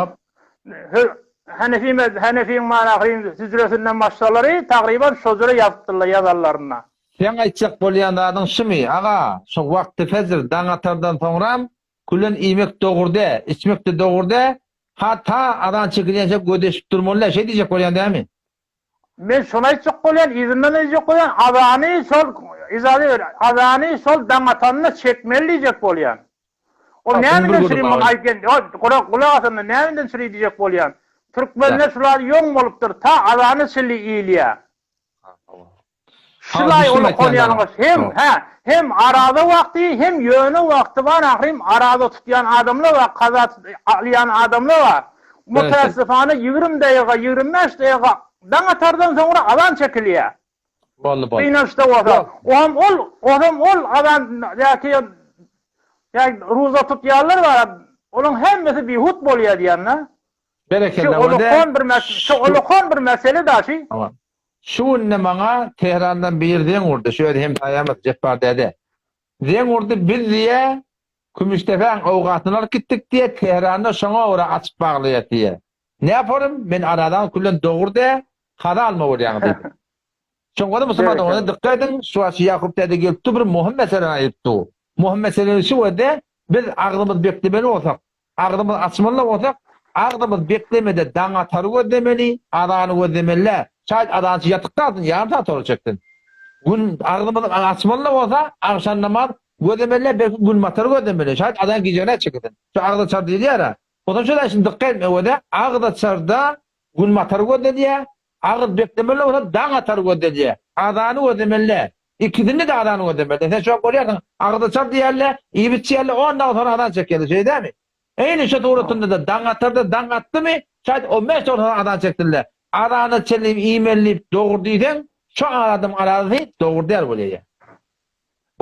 Hanefi manahrim süzülesinden başları takriben sözleri yazarlarına. Sen aytacak bolyanlarning şimi ağa şu vakti fezir dağatardan sonra kulun imek doğurda, içmek de doğurda hatta adan çekilence gödeşip durmalı şey diyecek bolyan değil mi? Men şuna aytacak bolyan, izinden aytacak bolyan, azani sol dağatanını çekmeli diyecek bolyan. O neyden sürü bunu aytken, kulak asında neyden sürü diyecek bolyan. Türkmenler şular yoğun oluptur, ta azanı sili iyiliye. Şılay onu konuyanımız hem arada vakti hem yönü vakti var ahrim arada tutuyan adamlı var kaza alayan adamlı var. Mutesifane 20 dakika 25 dakika dağatardan sonra alan çekiliyor. Vallahi. İnançta olsa. Oğlum adam yani ruza tutuyanlar var. Onun hemmesi bir hut boluyor diyenler. Berekelle Olukon bir mesele daşı. Tamam. Şu ne bana Tehran'dan bir den orada şöyle hem ayamat cepar dedi. Den orada biz diye Kümüştepe'nin avukatını alıp gittik diye Tehran'da şuna uğra açıp bağlıyor diye. Ne yaparım? Ben aradan kullan doğurda kada alma oluyor dedi. Çünkü o Müslüman ona dikkat edin. Şu Yakup dedi gelip bir muhim mesele ayıptı. Muhim mesele şu öde biz ağzımız beklemeli olsak, ağzımız açmalı olsak, ağzımız beklemede dağatarı ödemeli, adanı ödemeli. Şayet adansı yatıktaydın, yarım saat olacaktın. Gün ağzımızın açmalı olsa, akşam namaz ödemeli, belki gün matarı ödemeli. Şayet adan gecene çıkırdın. Şu ağzı çar dedi ya. O da şöyle şimdi dikkat etme öde, ağzı çarda gün matarı ödemeli, ağzı beklemeli olsa dağatarı ödemeli. Adanı ödemeli. İkisini de adanı ödemeli. Sen çok görüyorsun, ağzı çar diyerle, iyi bitçiyerle ondan sonra adan çekerli şey değil mi? Aynı şey doğrultunda da dağatarda dağattı mı, şayet 15 sonra adan çektiler. Adanı çelip, imelip, doğurduyken, şu aradım aradı, doğurdu yer böyle.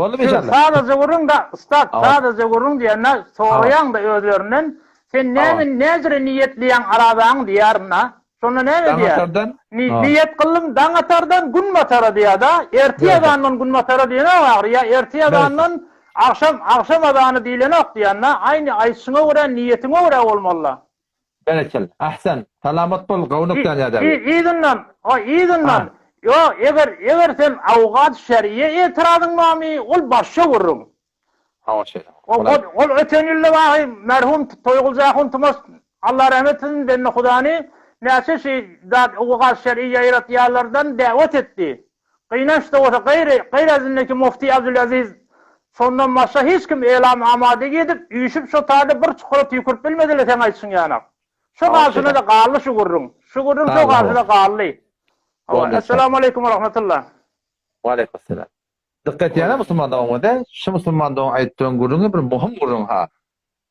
Oldu mu inşallah? Sadece vurun da ustad, Tamam. sadece vurun diyenler soğuyan da özlerinden sen Tamam. nezre niyetleyen arabağın diyarına. Sonra ne diyor? Dangatardan. Niyet kılım dangatardan gün matara diye da ertiye Evet. adamdan gün matara diye ne var ya ertiye adamdan akşam adamı diyene ok diyenler aynı aysına göre niyetine göre olmalı. Berekel. Ahsen. Salamat bol. Gavnuktan ya da. İyi dinlen. Ha. Yo eğer sen avukat şeriye itirazın mami ol başa vurun. Hava şey. Ol öten yılda vahi merhum Toygulcakun Tumas Allah rahmet etsin benne Hudani nese şey zat avukat şer'i yayratiyarlardan davet etti. Kıynaş da olsa gayri azindeki Mufti Abdülaziz sondan başka hiç kim elam amade gidip uyuşup şu tarihte bir çukura tükürüp bilmediler sen aytsın yani. Şu karşına da kallı şu gurrun. Şu gurrun şu karşına kallı. Esselamu Aleyküm ve Rahmetullah. Ve Aleykümselam. Dikkat yana Müslüman olmadı. Şu Müslüman da ayttığın gurrunu bir muhim gurrun ha.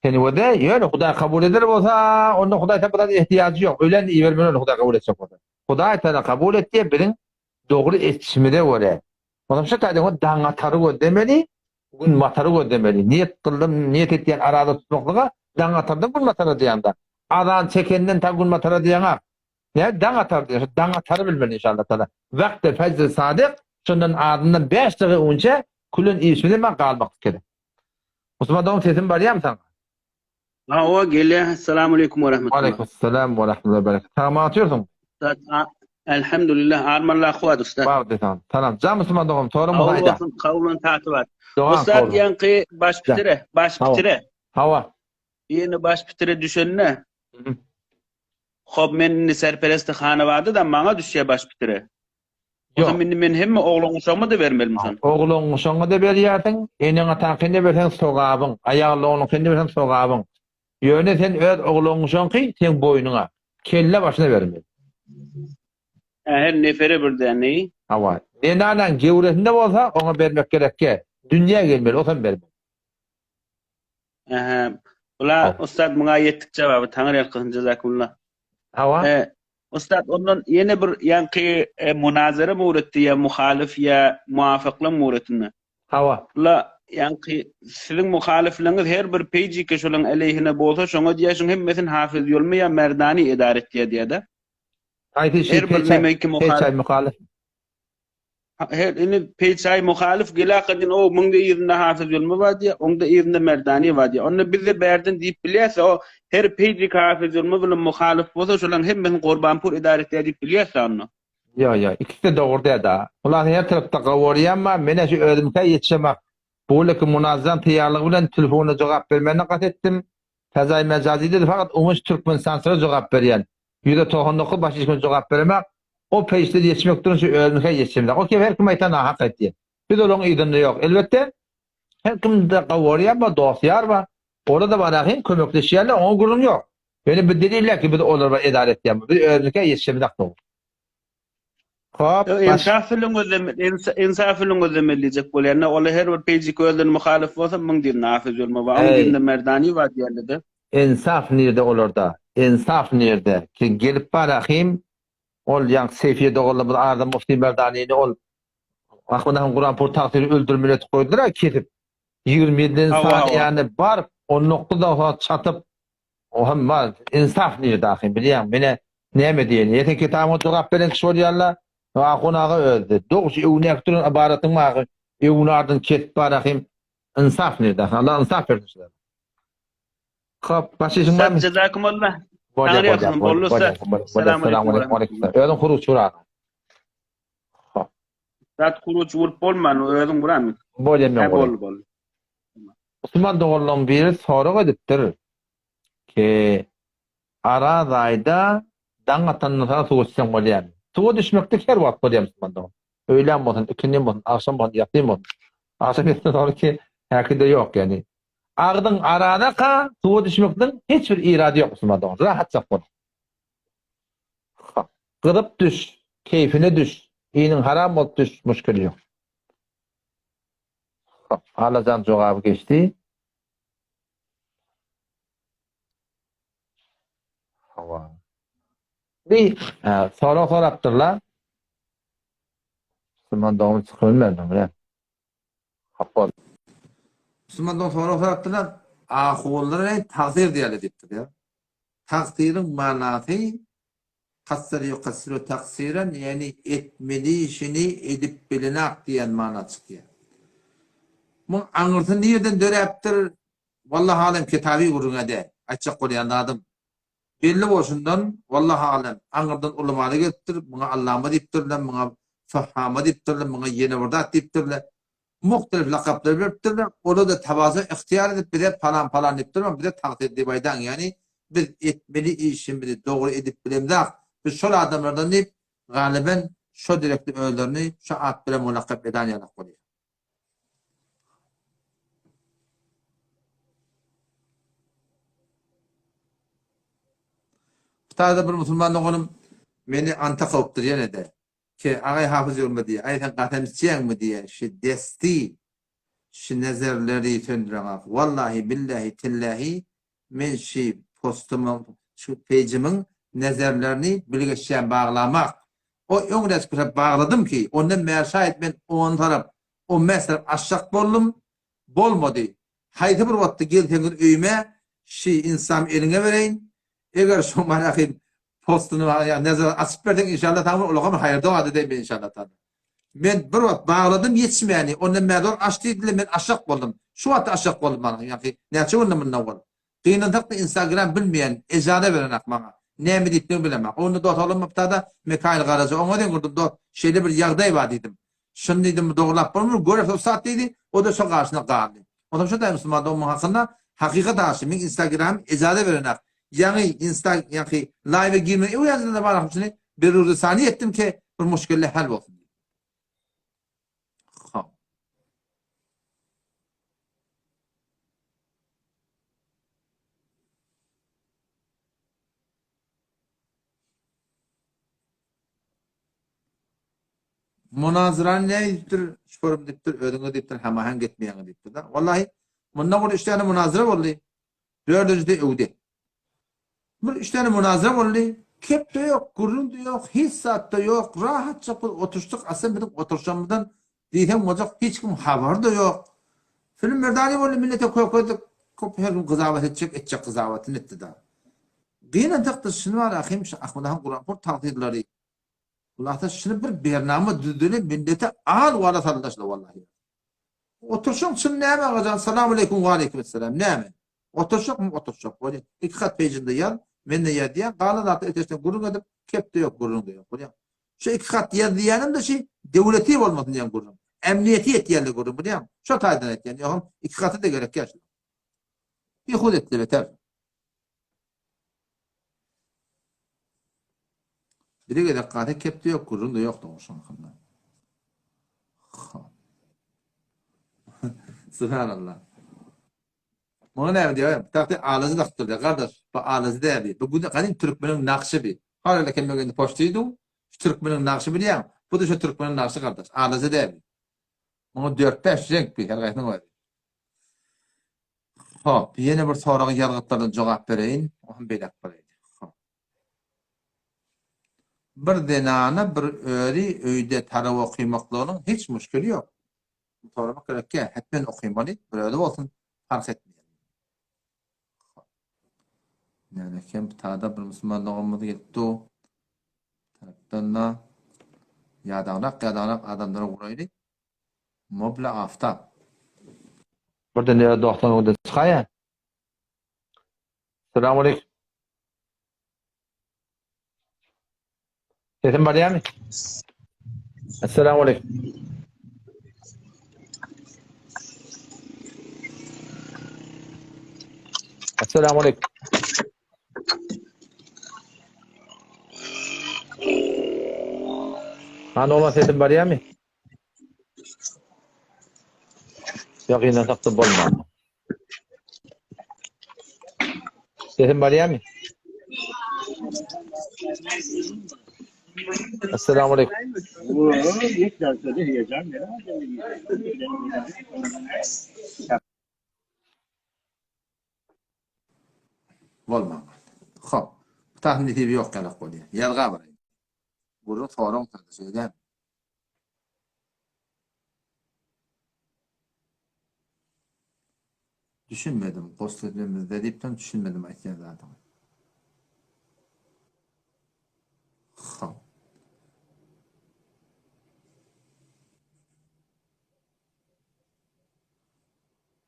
Yani o da yani Huda kabul eder olsa onun Huda tabidan ihtiyacı yok. Ölen iyi vermeyen Huda kabul edecek olsa. Huda Teala kabul etti birin doğru etişmede göre. Onun şu tadı o dangatarı demeli, gün matarı demeli. Niyet kıldım, niyet ettiğin arada tutmaklığa dangatardan gün matarı diyanda. Adan çekenden ta gün matarı diyana. Ne dangatar diyor. Dangatarı bilmeli inşallah Teala. Vakti fecr sadık şundan ardından 5 dakika önce kulun ismini ben kalmak gerek. Müslüman doğum sesim var ya mı sana? Ha o geliyor. Esselamu Aleyküm ve Rahmetullah. Aleykümselam ve rahmetullahi ve berekatuhu. Tamam atıyorsun. Elhamdülillah. Armallah kuvat usta. Var de tamam. Tamam. Can Müslüman doğum. Doğru mu hayda? Kavlun taatı var. Doğan Ustad kavlu. yankı baş bitire. Baş Tamam. bitire. Hava. Yeni baş bitire düşenine. Hı. Xob men serperesti xana vardı da bana düşüyor baş bitire. O Yok. zaman men hem oğlun uşağıma da vermelim sen. Oğlun şoňa da berýärdiň. Eneňe taýkynda bersen sogabyň. Aýagyny onuň kynda bersen sogabyň. Ýöne sen öz oğlun şoňky sen boýnuňa. Kelle başyna berme. Her nefere bir däneyi. Hava. Enadan gewresinde bolsa oňa bermek gerekke. Dünýä gelmeli, otan berme. Ula ustad bana yetdik cevabı. Tanrı elkın cezakumullah. Hava. Ustad onun yeni bir yankı münazara mı uğrattı ya muhalif ya muafıkla mı uğrattığını? Hava. La yankı sizin muhalifliğiniz her bir peyci ki şolun aleyhine bolsa şoňa diýýäşiň hemmesin hafız ýolmy ya merdani edaret diýär da. Aýty şey Her bir demek ki muhalif. her ini peyçay muhalif gelakadin o munda ýerinde hafız ýolmy bar diýär, onda ýerinde merdani bar diýär. Onu bize berden diýip bilýärse o her peyci hafız ýolmy bilen muhalif bolsa şolan hemmesin Gurbanpur edaret diýip bilýärse onu. Ya, ikisi de doğru da. Ulan her tarafta gawary ama mene şu özümke yetişemek. Bulyky munazzam tayarlygy bilen telefona jogap bermeni gat etdim. Fazay mecazidir fakat umuş Türkmenistan'a jogap berýän. %99 başy işe jogap bermek. O peýste yetişmek durun şu özümke yetişemek. O ki her kim aýtan hak etdi. Biz olaň ýerinde ýok. Elbetde her kimde gawary ama dosyar bar. Orada barahyn kömekleşýärler, oň gurun ýok. Beni bir diýirler ki biz olar edaret ýa-da biz özümke yetişemek doğru. Hop, insaflyň özlemeliýek bolýar. Ola her bir peyji gözden muhalif bolsa müň dir nafiz ýolma bar. Onun dinde merdani bar diýerler. İnsaf nerede olur da? İnsaf nerede? Ki gelip barahim ol yan Seyfiye doğulu bu arada Mufti Merdani'ni ol akıdan Gurbanpur taksiri öldürmüne koydular kesip 27 saat yani bar o noktada çatıp o hem var insaf nerede ahim biliyorum beni neyme diyeni yetin ki tamam cevap veren kişi oluyorlar akunağı öldü doğuş evine ekturun abaratın mağı evine ardın kesip barahim insaf nerede Allah insaf vermişler. Kap başışın var mı? Cezakumullah. Bolya. Selamun aleyküm. Özün kuruç vura. Zat kuruç vurup bolman, özün vuramyk. Bolya men bol. Osman doğrulan biri sorak edipdir. Ki ara rayda dangatanna soğuşsan bolýar. Soğuk düşmekde her wagt bolýar Osman doğru. Öýlen bolsun, ikindi bolsun, akşam bolsun, ýatdy bolsun. Akşam ýatdy doğru ki häkide ýok yani. Ağdın arana ka, soğuk düşmekden hiç bir irade yok Müslüman. Rahat çap bol. Gıdıp düş, keyfine düş. İyinin haram ol düş, müşkili yok. Alacan cevabı geçti. Hava. Bir soraptırlar. Müslüman doğum çıkılmıyor. Haqqol. Müslümandan sonra soraktılar, ahullara takdir diyali diptir ya. Takdirin manatı, kassar yukassiru taksiren, yani etmeli işini edip bilinak diyen mana çıkıyor. Bu anırtın niyeden döreptir, vallahi alem kitabi kuruna de, açık koruyan adım. Belli bolşundan, vallahi alem, anırdan ulamalı gettir, buna allama diptirler, buna fahhama diptirler, buna yeni vurdat diptirler. Muhtelif lakaplar veriptirler, onu da tavazı ihtiyar edip, bir de falan diptirler, bir de takdir edip yani, biz etmeli işimizi doğru edip bilemdak, biz şol adamlardan deyip, galiben şu direktif öğlerini, şu ad bile mulakap eden yanak oluyor. Taada bir Müslüman oğlum beni anta kavuptur yine de. Ki ağay hafız yolma diye, ayeten katemsiyen mi diye, şu desti, şu nezerleri söndüren vallahi billahi tillahi men şu postumun, şu page'imin nezerlerini bilgeçen bağlamak. O öngres bir bağladım ki, ondan meşayet ben on taraf, o mesela aşak bollum, bolmadı. Haydi bir vattı gelteğin öyme, şu insan eline vereyim. Eğer şu manakin postunu nezer açıp verdin inşallah tamam olağım hayır doğadı deyim inşallah tamam. Ben bir vaxt bağladım yetişmeyeni. Ondan mədor açtıydı ben aşak oldum. Şu vaxt aşak oldum bana. Yani neçe oldum bundan var. Kıyınlıkta Instagram bilmeyen ecade veren akmana. Ne mi deyip bilemem. Onu da otalım da Mikail Garajı. Ona den kurdum da şeyde bir yağday var dedim. Şunu dedim doğrulap bunu görüp o saat dedi. O da şu karşısına kaldı. Ondan şu da Müslüman onun hakkında hakikat aşımın Instagram ecade veren ak. Yani yani live'e girmeyi o yazıda var hepsini bir rüzsani ettim ki bu müşkille hal olsun. Münazıran ne diptir? Şurum diptir, ödünü diptir, hamahen gitmeyen diptir. Vallahi bundan burada 3 tane münazıra oldu. 4'üncüde öde. Bu 3 tane münazıra oldu. Kep de yok, gurun da yok, hissat da yok. Rahatça oturuştuk. Aslında bizim oturuşumuzdan diyem olacak hiç kim haber da yok. Film merdani oldu millete koyduk. Her gün kızavet edecek kızavetin etti da. Gıyla taktı şunu var akıyım. Ahmed'ın Kur'an bu takdirleri. Allah'ta şunu bir bername düdüğünü millete ağır varat arkadaşlar vallahi. Oturuşum şunu ne mi ağacan? Selamun aleyküm ve aleykümselam. Ne mi? Oturuşum mu oturuşum? Böyle iki kat pejinde yan. Ben de yer diyen. Kalan artık eteşten gurun edip kep de yok gurun da yok. Şu iki kat yer diyenim de şey devleti olmasın diyen gurun. Emniyeti etiyerli gurun. Bu diyem. Şu taydan etiyen. Yok iki katı da gerek yaşlı. Bir hud etti beter. Biri kadar katı kep de yok gurun da yok da olsun hakkında. Subhanallah. Bana ne diyor? Tahtı ağzı da tutuyor kardeş. Bu ağzı da bir. Bu kadın Türkmenin nakşı bir. Hala kendi postuydu. Türkmenin nakşı bir ya. Bu da şu Türkmenin nakşı kardeş. Ağzı da bir. Bana 4-5 renk bir. Herkese var. Hop. Yeni bir soruğa yargıtlardan cevap vereyim. Onu belak vereyim. Bir denana bir öğri öyde taraf okumaklarının hiç müşkülü yok. Sormak gerek ki hetmen okuymalı. Böyle olsun. Fark etmiyor. Yani kim tada bir Müslüman olmadı gitti. Taraftan yadanak adamlara uğraydı. Mobla afta. Burada ne doktor orada çıkaya? Selamun aleyküm. Sesim var ya mı? Esselamu aleyküm. Esselamu aleyküm. Hani olan sesim var ya mı? Yok yine taktı bolma. Sesim var ya mı? Esselamu aleyküm. Bolma. Hop. Tahmin edibi yok kana koydu. Yalga var. Bunu sorun tadı şeyden. Düşünmedim. Kostümümüzde deyipten düşünmedim aytken zaten. Ha.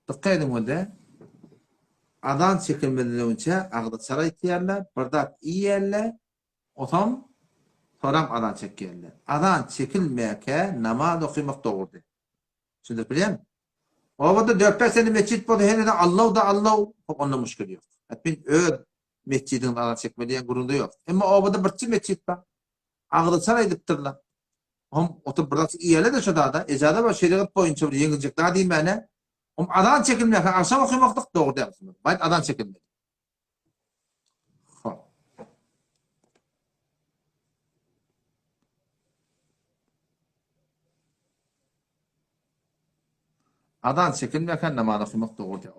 Dikkat edin o da. Adan çekilmeden önce ağda saray tiyerler, bardak iyi yerler, otam soram adan çekilirler. Adan çekilmeyeke namaz okumak doğrudur. Şimdi biliyor musun? O vakit 4-5 sene mescit bu hele de Allah onunla müşkül yok. Hatta öd mescidin adan çekmediğin gurunda yok. Ama o vakit bir mescit var. Ağda saray ediptirler. Otup bardak iyi yerler de şu da ecada var şeriat boyunca bir yenilecek daha diyeyim ben. Adan çekilmeyeke akşam okumak doğru değil. Bayit adan çekilmedi. Adan çekilmeyken namaz okumak doğru değil.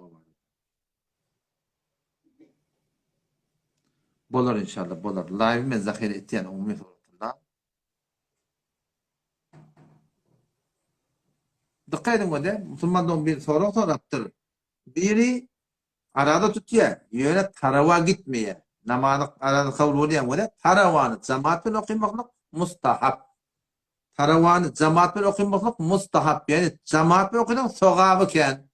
Bolar inşallah bolar. Live'ime zahire ettiyen umumi sorutunda. Dikkat edin o da. Müslümandan bir soru sorattır. Biri arada tutuyor. Yöne tarava gitmeye. Namazı arada kabul oluyor o da. Taravanı cemaatle okumak mustahap. Taravanı cemaatle okumak mustahap. Yani cemaatle okumak sogabıken.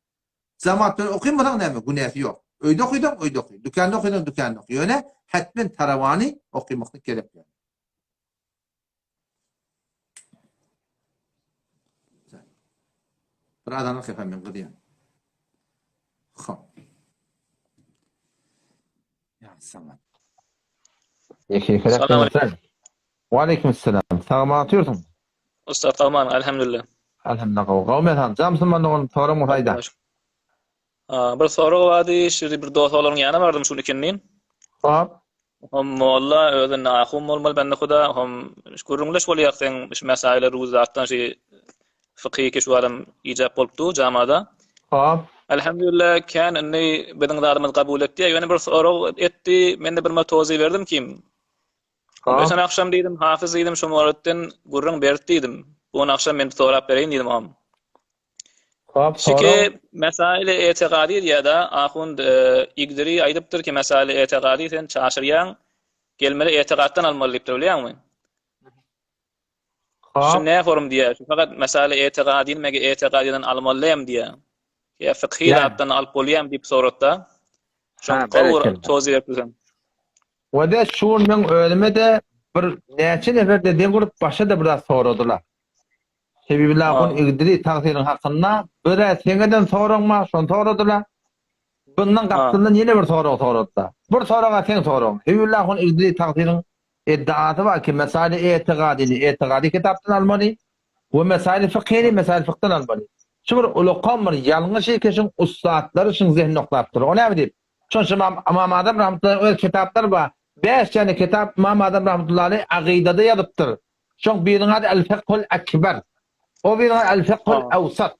Cemaatle okumak ne mi? Günahı yok. Öyle okuyordum. Dükkanda okuyordum. Yöne hatmen taravanı okumak gerek. Bir adamlık yapamıyorum kıdıyım. Ya sana. Selam. Ve aleykümselam. Sağ atıyorsun. Usta tamam elhamdülillah. Elhamdülillah. Kavmet han. Jamsın ben sorum mutayda. Bir soru vardı, şimdi bir dostlarım yana vardım şu ikinin. Hop. Hem valla öden ahum olmalı ben de kuda hem şkurumlaş wol yaqsan iş mesaile ruzattan şey fıkhi ki şu adam icap oldu camada. Hop. Elhamdülillah kan enni beden darımız kabul etti. Yani bir soru etti. Ben de bir matozi verdim kim? Geçen akşam dedim hafız dedim şu murattin gurrun bertiydim. Bu akşam ben sorap vereyim dedim am. Hop. Çünkü mesaile itikadi ya da ahund igdiri aydıptır ki mesaile itikadi sen çaşıryan gelmeli itikaddan almalıdır biliyor musun? Şu ne form diye. Fakat mesaile itikadi mege itikadiden almalıyım diye. Ya fıkhi raptan alpoliyam deyip sorutta. Şu kavur tozir yapıyorsun. Ve de şuun men ölüme de bir neçe nefer dediğin grup başa da biraz sorudular. Sebebillahun igdiri taqsirin hakkında bir seneden sorunma şon sorudular. Bundan kaptından yine bir sorudular. Bir soruğa sen sorun. Sebebillahun igdiri taqsirin iddiatı var ki mesale itikadi kitaptan almalı ve mesale fıkhini mesale fıkhtan almalı. Şur uluqamır yanlış keşin ustadları için zihni noktaptır. O ne deyip? Çünkü İmam Adam rahmetullahi öz kitaplar var. 5 tane kitap İmam Adam rahmetullahi aqidada yazıptır. Çünkü birinin adı El-Fiqhul Ekber. O birinin El-Fiqhul Awsat.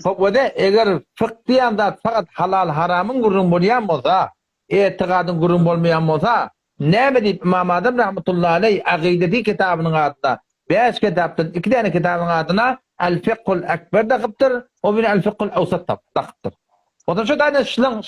O da eğer fıkh diyanda fakat halal haramın gurrun bolyan bolsa, itikadın gurrun bolmayan bolsa, ne deyip İmam Adam rahmetullahi aqidati kitabının adına 5 kitaptan 2 tane kitabın adına El-Fiqhul Ekber da qıptır, o bir El-Fiqhul Awsat da qıptır. O da şu tane şılan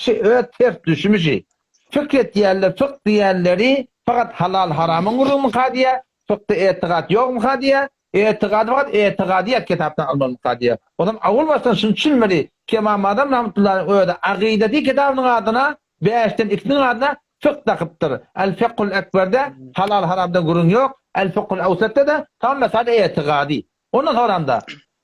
ters düşmüşü. Fıkh diyenleri fakat halal haramın gurrun qadiye, fıkhta itikad yok mu qadiye, itikad var, itikadiyet kitaptan almalı qadiye. O zaman avul baştan şunu düşünmeli ki İmam Adam rahmetullahi öyle aqidati kitabının adına 5'ten 2'nin adına fıkh da qıptır. El-Fiqhul Ekber'de halal haramdan gurrun yok, El-Fiqhul Awsat'ta da tam mesele itikadi. Ondan sonra da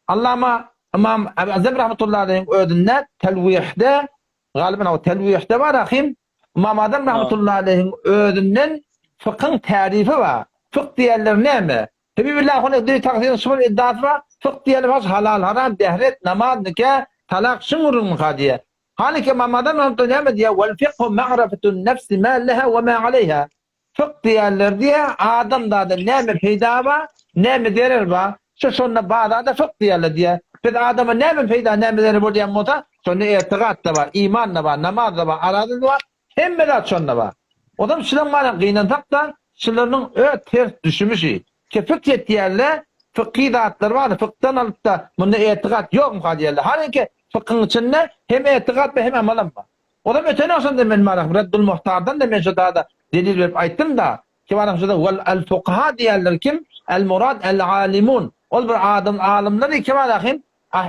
Allama İmam Azam rahmetullahi ödünne telvihde galiben o telvihde var ahim İmam Azam rahmetullahi ödünnen fıkhın tarifi var. Fıkh diyenler ne mi? Sebebillah onu bir takdirin sıfır iddiası var. Fıkh diyenler var halal haram dehret namaz nikah talak şunurun kadiye. Hani ki İmam Azam rahmetullahi ne diye vel fiqhu ma'rifetun nefsi ma leha ve ma aleyha. Fıkh diyenler diye adamda da ne mi feyda var ne mi derer var. Şununla bağda fıkh diyorlar diye. Bir adama ne mi feyda ne mi derer bu diyen mota. Sonra itikat da var, iman da var, namaz da var, aradın da var. Hem belat şunla var. O da şunun bana kıynatak da şunların ters düşmüşü. Ki fıkh diyorlar fıkhi zatlar var. Fıktan alıp da bunda etikat yok mu diyorlar. Halbuki fıkhın içinde hem etikat ve hem amel var. O da ötene olsun da ben marak Reddül Muhtar'dan da ben da delil verip ayttım da ki var şurada vel el fuqaha diyorlar kim? El murad el alimun. Ol bir alimleri ki var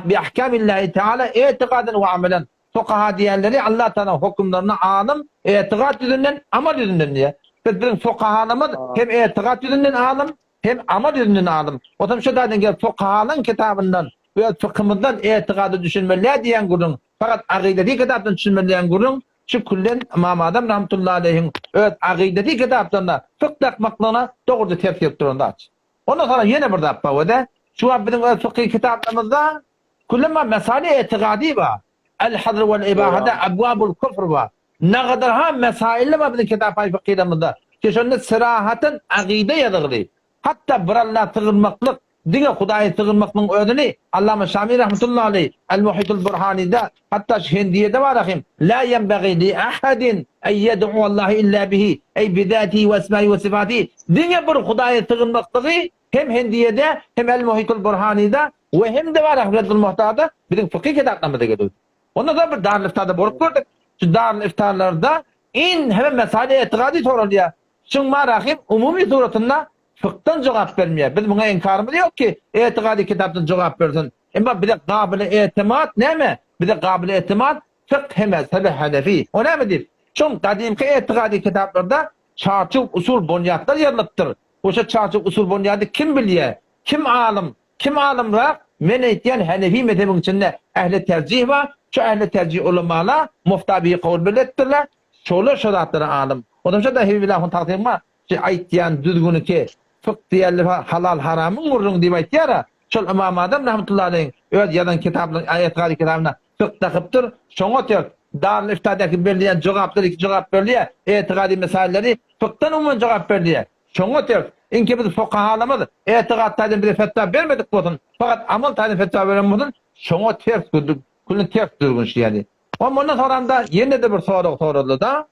bi ahkamillahi teala etikaden ve amelen. Fuqaha diyorları Allah Teala hükümlerini alim, etikat yüzünden, amel yüzünden diye. Bizim fuqahalarımız hem etikat yüzünden alim, hem amel yüzünden alim. O zaman şu da diyor fuqahanın kitabından ve fıkhımızdan etikadı düşünmeliler diyen gurun. Fakat akideti kitaptan düşünmeliyen gurun şu kullen İmam Adem rahmetullahi aleyhin evet akideti kitaptan da fıkh takmaklığına doğru tefsir ettironda aç. Ondan sonra yine bir dakika o da şu an bizim fıkhi kitaplarımızda kullama mesale etikadi var. El-hadr vel-ibahada abwabul kufr var. Ne kadar ha mesaille var bizim kitap-ı fıkhiyemizde. Ki şunun sırahaten akide yazılı. Hatta bir Allah tığınmaklık diye Hudayı tığınmakның ödünü Allame Şamî rahmetullahi aleyh El-Muhitul Burhani'da hatta Hindiye'de var rahim la yenbagî li ahadin en yed'u Allah illa bihi ey bizatihi ve esmâi ve sıfâtihi diye bir Hudayı tığınmaklığı hem Hindiye'de hem El-Muhitul Burhani'da ve hem de var Reddül Muhtar'da bizim fıkhi kitaplarımızda geliyor. Ondan sonra bir Darül İftar'da bulup gördük. Şu Darül İftar'larda hemen mesale etikadi soruluyor. Şunma rahim umumi suretinde fıkhtan cevap vermiyor. Biz buna inkarımız yok ki etikadi kitaptan cevap versin. Ama bir de kabile etimat ne mi? Bir de kabile etimat fıkh mezhebi Hanefi. O ne midir? Çünkü kadimki etikadi kitaplarda çarçık usul bunyatlar yazılıptır. O çarçık usul bunyadı kim biliyor? Kim alim? Kim alim var? Men aytgan Hanefi mezhebinin içinde ehli tercih var. Şu ehli tercih ulamalar muftabiyi kavul belirttirler. Şolar şaratları alim. Ondan sonra da hevillahun takdim var. Aytyan düzgünü ki fıkh diýerler halal haramın urrun diýip aýtýar. Şol İmam Adem rahmetullahi aleyh öz ýazan kitaplyň ayet-gary kitabyna fıkh takypdyr. Şoňa tör Darül İftar'daky berilýän jogaplar iki jogap berilýär. Etigadi meselleri fıkhtan umum jogap berilýär. Şoňa tör inki biz fuqahalarymyz etigatdan bir fetva bermedik bolsun. Fakat amel taýdan fetva beren bolsun. Şoňa ters gördük. Kulun ters durgun yani. Ondan sonra yine de bir soru soruldu da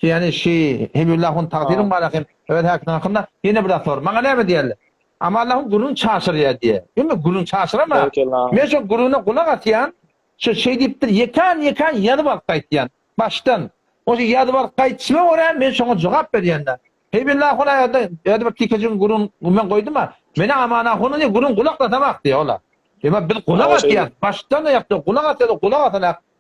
yani Hemillah'ın takdirin barakim evet hakkında yine bir soru. Bana ne mi diyorlar? Ama Allah'ın gurun çaşırıyor diye. Değil mi? Gurun çaşır ama ben şu guruna kulak atayan şu deyiptir yekan yadı var kayıtlayan baştan. O yadı var kayıtçıma oraya ben şuna cevap veriyorum da. Hemillah'ın yadı var tikecin gurun ben koydum ama beni amana konu diye gurun kulakla tamak diye ola. Ama bir kulak atıyor. Baştan da yaptı. Kulak atıyor.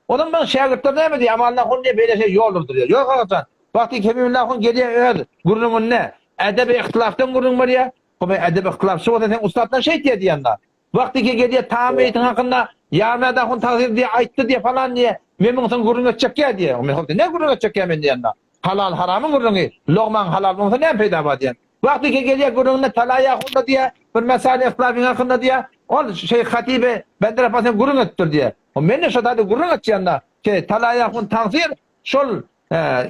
Onun ben şagirdler ne diyor? Ama Allah'ın diye böyle şey yoldur diyor. Yok arkadaşlar. Vakti Hemillah'ın geliyor öyle. Gurunun ne? Edebi ihtilaftan gurun var ya. O edebi ihtilafçı o da sen ustaddan diye diyenler. Vakti ki geliyor tamiyetin hakkında yarmadahun tazir diye ayttı diye falan diye. Memnunsun gurun edecek ya diye. O ne gurun edecek ya ben diyenler. Halal haramın gurunu. Lokman halal olsa ne peyda var diyen. Vakti ki geliyor gurunun talaya hakkında diye. Bir mesele ihtilafın hakkında diye. O hatibe bendere pasen gurun ettir diye. O men şu da gurun etçiyanda ki talayakun tazir şol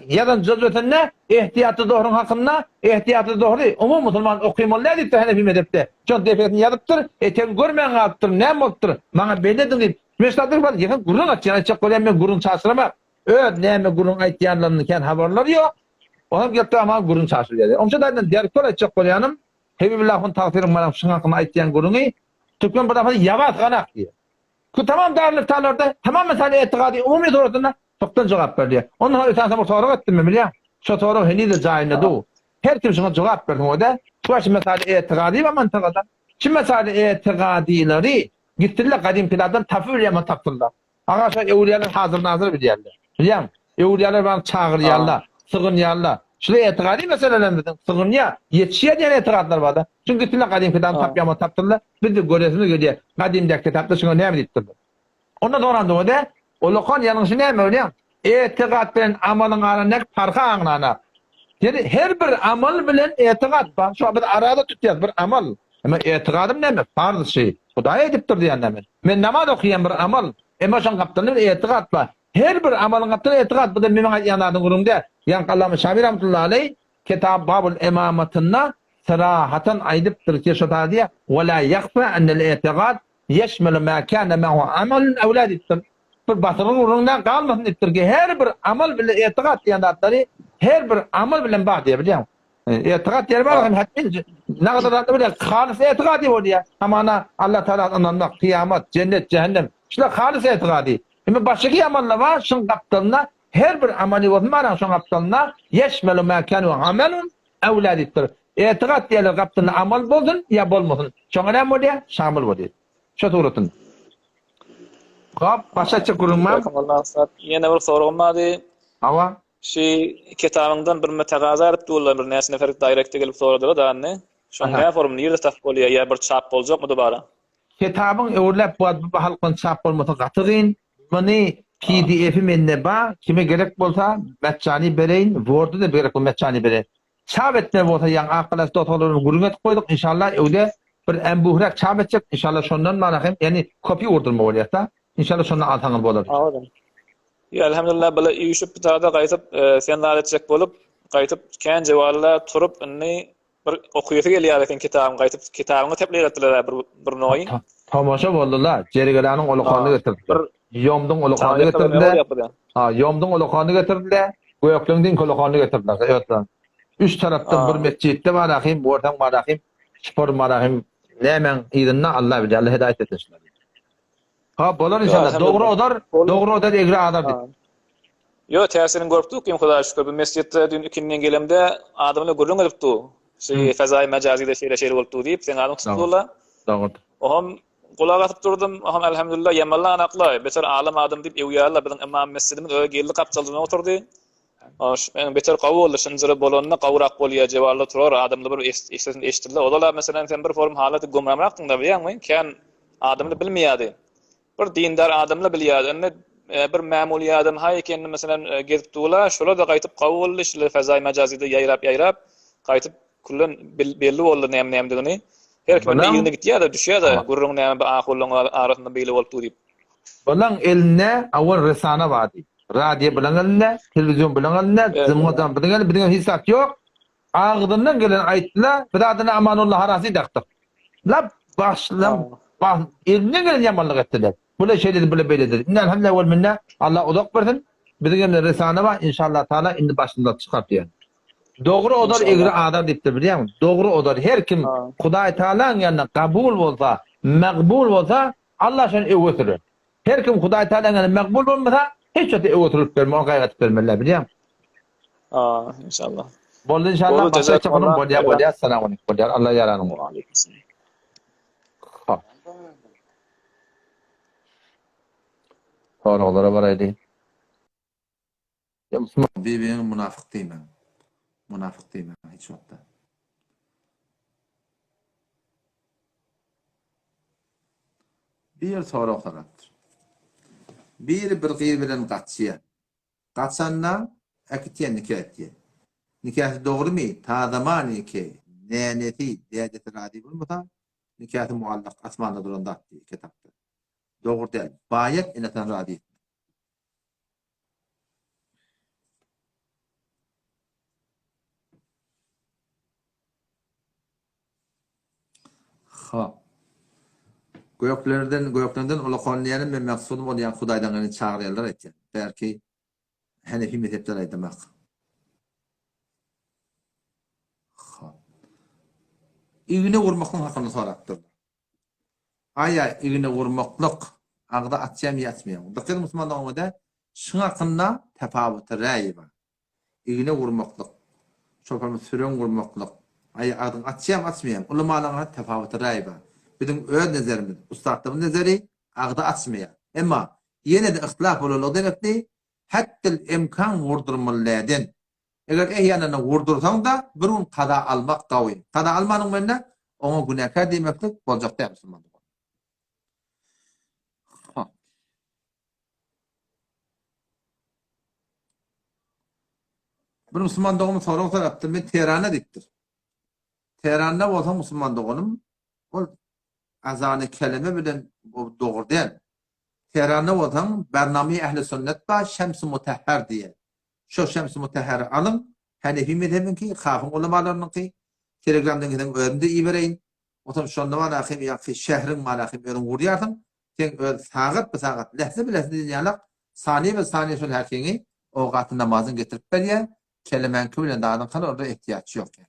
yadan cüzötünne ihtiyatı doğrun hakkında ihtiyatı doğru umum musulman okuymalılar deyip de Hanefi mezhepte. Çok defetini yazıptır. Ten görmeyen alıptır. Ne muttur? Bana belledin deyip. Mesela var yakın gurun etçiyanda çok koyan ben gurun çağırsırama. Ne mi gurun aytyanlarının ken haberleri yok. Onun geldi ama gurun çağırsırıyor dedi. Onun da diğer kolay çok koyanım. Hemillah'ın takdirin bana şun hakkında aytyan gurunu Türkmen bir defa yavaş kanak diye. Ku tamam Darül İftar'larda tamam mesele etikadi umumi sorusunda çoktan cevap verdi. Onun için sen soru ettin mi biliyor? Şu soru henüz de cahilde du. Her kim şuna cevap verdi o da. Şu mesele etikadi ve mantıkada. Şimdi mesele etikadileri gittiler kadim kitaptan tafsir yapma taptılar. Arkadaşlar evliyalar hazır nazır biliyorlar. Biliyor musun? Evliyalar bana çağırıyorlar, sığınıyorlar. Şöyle etikadi meseleler dedim. Sığınıyor. Yetişiyor diye etikadlar vardı. Çünkü gittiler kadim kitaptan yapma taptılar. Biz de göresini görüyor. Kadimdeki kitapta şuna ne yaptılar? Ondan sonra o da o lokal yanlışı ne mi öyle? Etikat bilen amalın arasında farkı anlana. Yani her bir amal bilen etikat var. Şu bir arada tutuyor bir amal. Ama etikadım ne mi? Farz şey. Hudaya ediptir diyen demin. Men namaz okuyan bir amal. Ama şun kaptanın etikat var. Her bir amalın kaptanı etikat. Bu da benim yanadın kurumda. Yan Allame Şamî rahmetullahi aleyh Kitab Babul İmamatında sarahaten aydıptır ki şu da diye ve la yakhfa enel etikat yeşmel ma kana ma'hu amelun evladittir. Bir batırın urundan kalmasın ettir ki her bir amal bile etikat diyen datları her bir amal bilen bağ diye biliyor musun? etiqad yer var hatta ne kadar rahat böyle halis etiqadi o diye. Amana Allah Teala anlamak kıyamet, cennet, cehennem. Şuna halis etiqadi. Hem başka amallar var şun kaptanına her bir ameli var mı şun kaptanına yeşmelu ma kanu amelun evladittir. Etiqad diye kaptanına amal bolsun ya bolmasın. Şuna ne mu diye? Şamil bu diye. Şu doğrutun. Hop başa çıkırmam. Allah sat. Yine bir sorum vardı. Hava. Şey kitabından bir metagaza edip durlar bir nesne ferq direkte gelip soradılar da anne. Şonga forum nerede taf bolýar ya bir çap boljak mı dobara? Kitabın öwrläp bu halkyn çap bolmasa gatyryn. Meni PDF'i mende ba, kime gerek bolsa metçani bereyin, Word'u da gerek bolsa metçani bere. Çap etme bolsa ýa aklas dotalaryny gurun etip koyduk inşallah öwde bir embuhrak çap etjek inşallah şondan manahym yani kopy ordurma bolýar da. İnşallah şondan altaňyz bolar. Awdan. Ya elhamdülillah böyle ýüşüp bitada gaýtyp sen daletjek bolup gaýtyp kän jawablar turup inni bir okuýasy gelýär eken kitabyny gaýtyp kitabyny teplik etdiler bir noýy. Tamaşa boldular. Jerigelanyň olukany getirdiler. Yomdyň olukany getirdiler. Yomdyň olukany getirdiler. Göýekliňden olukany getirdiler. Evet. Üç tarapdan bir mescitde bar ahim, bu ortam bar ahim, spor marahim. Nämen ýerine Allah bilir, Allah hidayet etsin. Ha bolar inşallah. Doğru odar egri adam dit. Yo täsirini görüpdik kim Hudaý şükür bu mescitde dün ikinden gelemde adamlar gurrun edipdi. Şey fazai majazide şeyler bolupdy diýip sen adam tutdular. Doğru. Oham kulak atıp durdum. Oham elhamdülillah yamallan akla. Beter alim adam diýip eýýärler bilen imam mescidimin öýe geldi kapçalyna oturdy. En beter gawul şynjyry bolanyna gawrak bolýar jewablar turar adamlar bir eşitdiler. Olar meselem sen bir form halaty gomramrakdyň da bilýärmi? Kän adamlar bilmeýärdi. Bir dindar adamlar bilýärdi. Bir mämuli adam hay ekenini meselem gezip durlar. Şolar da gaýtyp gawul işle fazai majazide ýaýrap gaýtyp kullan belli boldy näme digini. Her kim ýerine gitýär da düşýär da gurrun näme bir ahullyň arasynda belli bolupdy diýip. Bolan eline awal resana bady. Radio bilen eline, telewizyon bilen eline, zımgadan bilen hesap ýok. Ağdyndan gelen aýtdylar, bir adyna Amanullah Harasi daqdyk. Lap başlam, eline gelen ýamanlyk etdiler. Bula şeyleri bula beyledir. Elhamdülillah vel minna. Allah odak versin. Bizim resane var. İnşallah Teala indi başında çıkart diyen. Doğru odar egri adam deyiptir biliyor musun? Doğru odar. Her kim Hudaý Teala'nın yanına kabul olsa, makbul olsa Allah şunu evetirir. Her kim Hudaý Teala'nın yanına makbul olmasa hiç şey evetirip verme, o gayret vermeler biliyor musun? İnşallah. Boldu inşallah. Başka çıkının bolya. Selamun aleyküm. Allah yaranın. Oğullara baraydı. Ya Müslüman. Birbirine münafık diýmem. Münafık diýmem hiç wagtda. Bir soru sorapdyr. Bir gyr bilen gaçýar. Gaçanna akitýän nikah etdi. Nikah dogrymy? Tazama nikah. Näneti diýeti radi bolmasa nikah muallaq asmanda duranda diýip kitapda. Doğru değil. Bayet inatan radi. Ha. Göýeklerden ulakanlayanın men maksudum bolýan Hudaýdan gany çağırýarlar etken. Belki Hanefi mezhepden aýdymak. Ha. Ýüne gurmakyň hakyny sorapdyr. Aya ýüne gurmaklyk agda atýam ýatmaýar. Bakın Müslümanlarymda şuna hakkında tefawuty raýy bar. Ýüne gurmaklyk, şopamy süren gurmaklyk, aya agdan atýam atmaýar. Ulamalarga tefawuty raýy bar. Bizim öz nezerimiz, ustadymyň nezeri agda atmaýar. Emma ýene de ihtilaf bolanok demekdi, hatta imkan wurdurmalardan. Eger eýanyna wurdursaň da birun qada almak gawy. Qada almanyň menne oňa günäkär demeklik boljak da Müslüman. Bir Müslüman doğumu soru taraptır. Men Teheran'a diktir. Teheran'da olsa Müslüman doğunum o azanı kelime bilen doğru değil. Teheran'da olsam bernami ehli sünnet ba Şems-i Mutahhar diye. Şu Şems-i Mutahhar'ı alın. Hanefi mezhebin ki, khafın ulamalarının ki, Telegram'dan giden önünde iyi vereyin. Otam şonda manahim ya ki şehrin manahim önün vuruyardım. Sen sağıt bir sağıt. Lehze bir lehze dinleyalak. Saniye ve saniye şöyle herkeni o katın namazını getirip veriyor. Kelimen kübülen dağdan kalan orada ihtiyaç yok yani.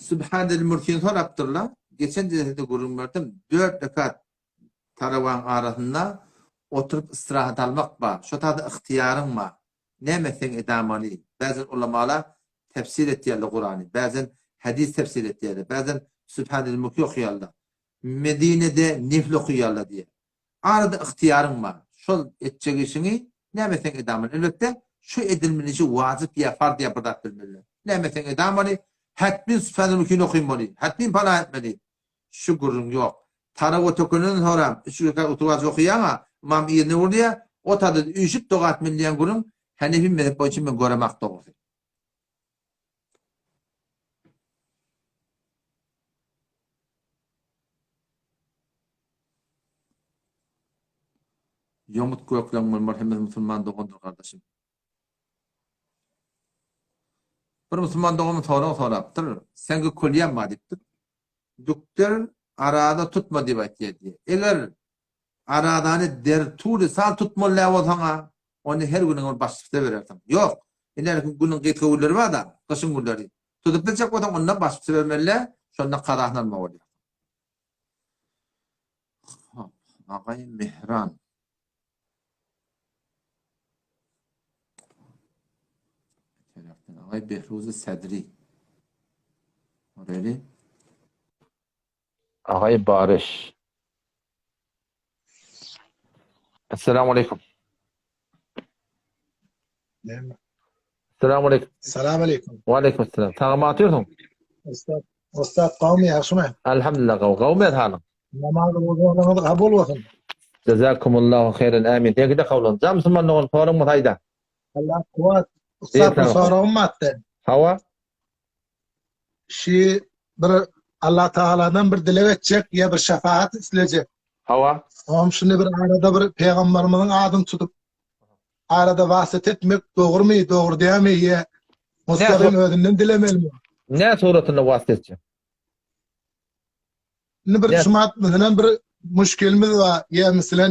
Sübhanel Mülk'ün soraptırlar. Geçen de gurun verdim. 4 rekat taravan arasında oturup istirahat almak var. Şu tadı ihtiyarın var. Ne mesen edamalı. Bazen ulamalar tefsir ettiğiyle Kur'an'ı. Bazen hadis tefsir ettiğiyle. Bazen Sübhanel Mülk okuyarlar. Medine'de nifl okuyarlar diye. Arada ihtiyarın var. Şu edecek işini ne mesen edamalı. Elbette şu edilmenici vacip ya fard ya bırak bilmeli. Ne mesen edamalı. Hatmin Sübhanel Mülk'ün okuymalı. Hatmin para etmeli. Şu gurun yok. Taravat okunan sonra şu kadar oturacak okuyana mam yerine oraya o tadı üşüp doğat milyon gurun Hanefi mezhep boyunca ben göremek doğru. Yomut köklen merhamet Müslüman doğundur kardeşim. Bir Müslüman doğumun soraptır. Sen kulliyem mi diptir? Doktor arada tutma diye diye. Eğer aradanı der tuğru sal tutmalı olsana onu her günün başlıkta verirdim. Yok. İler günün gitgulları var da kışın gulları. Tutup da çek odan ondan başlıkta vermeli. Şondan qarahnan mı oluyor? Ağay Mihran. Ağay Behruz Sadri. Öyle. Ağay Barış. Esselamu Aleyküm. Esselamu Aleyküm. Selamun Aleyküm. Ve Aleyküm Selam. Tağımı atıyorsun? Ustad kavmi yaxşı mı? Elhamdülillah. Kavmi ethalim. Namazı bozulduğunuz kabul olsun. Cezakumullahu khairan amin. Diye gide kavlan. Camsın ben oğul forum mutayda. Allah kuvat. Ustad bu sorağım attı. Hava? Şi bir Allah Teala'dan bir dilek edecek ya bir şefaat isteyecek. Hava? Ama şimdi bir arada bir peygamberimizin adını tutup arada vasıt etmek doğru mu? Doğru değil mi? Ya Mustafa'nın ödünden dilemeli mi? Ne suratında vasıtçı? Ne bir şumat mesela bir müşkilimiz var ya mesela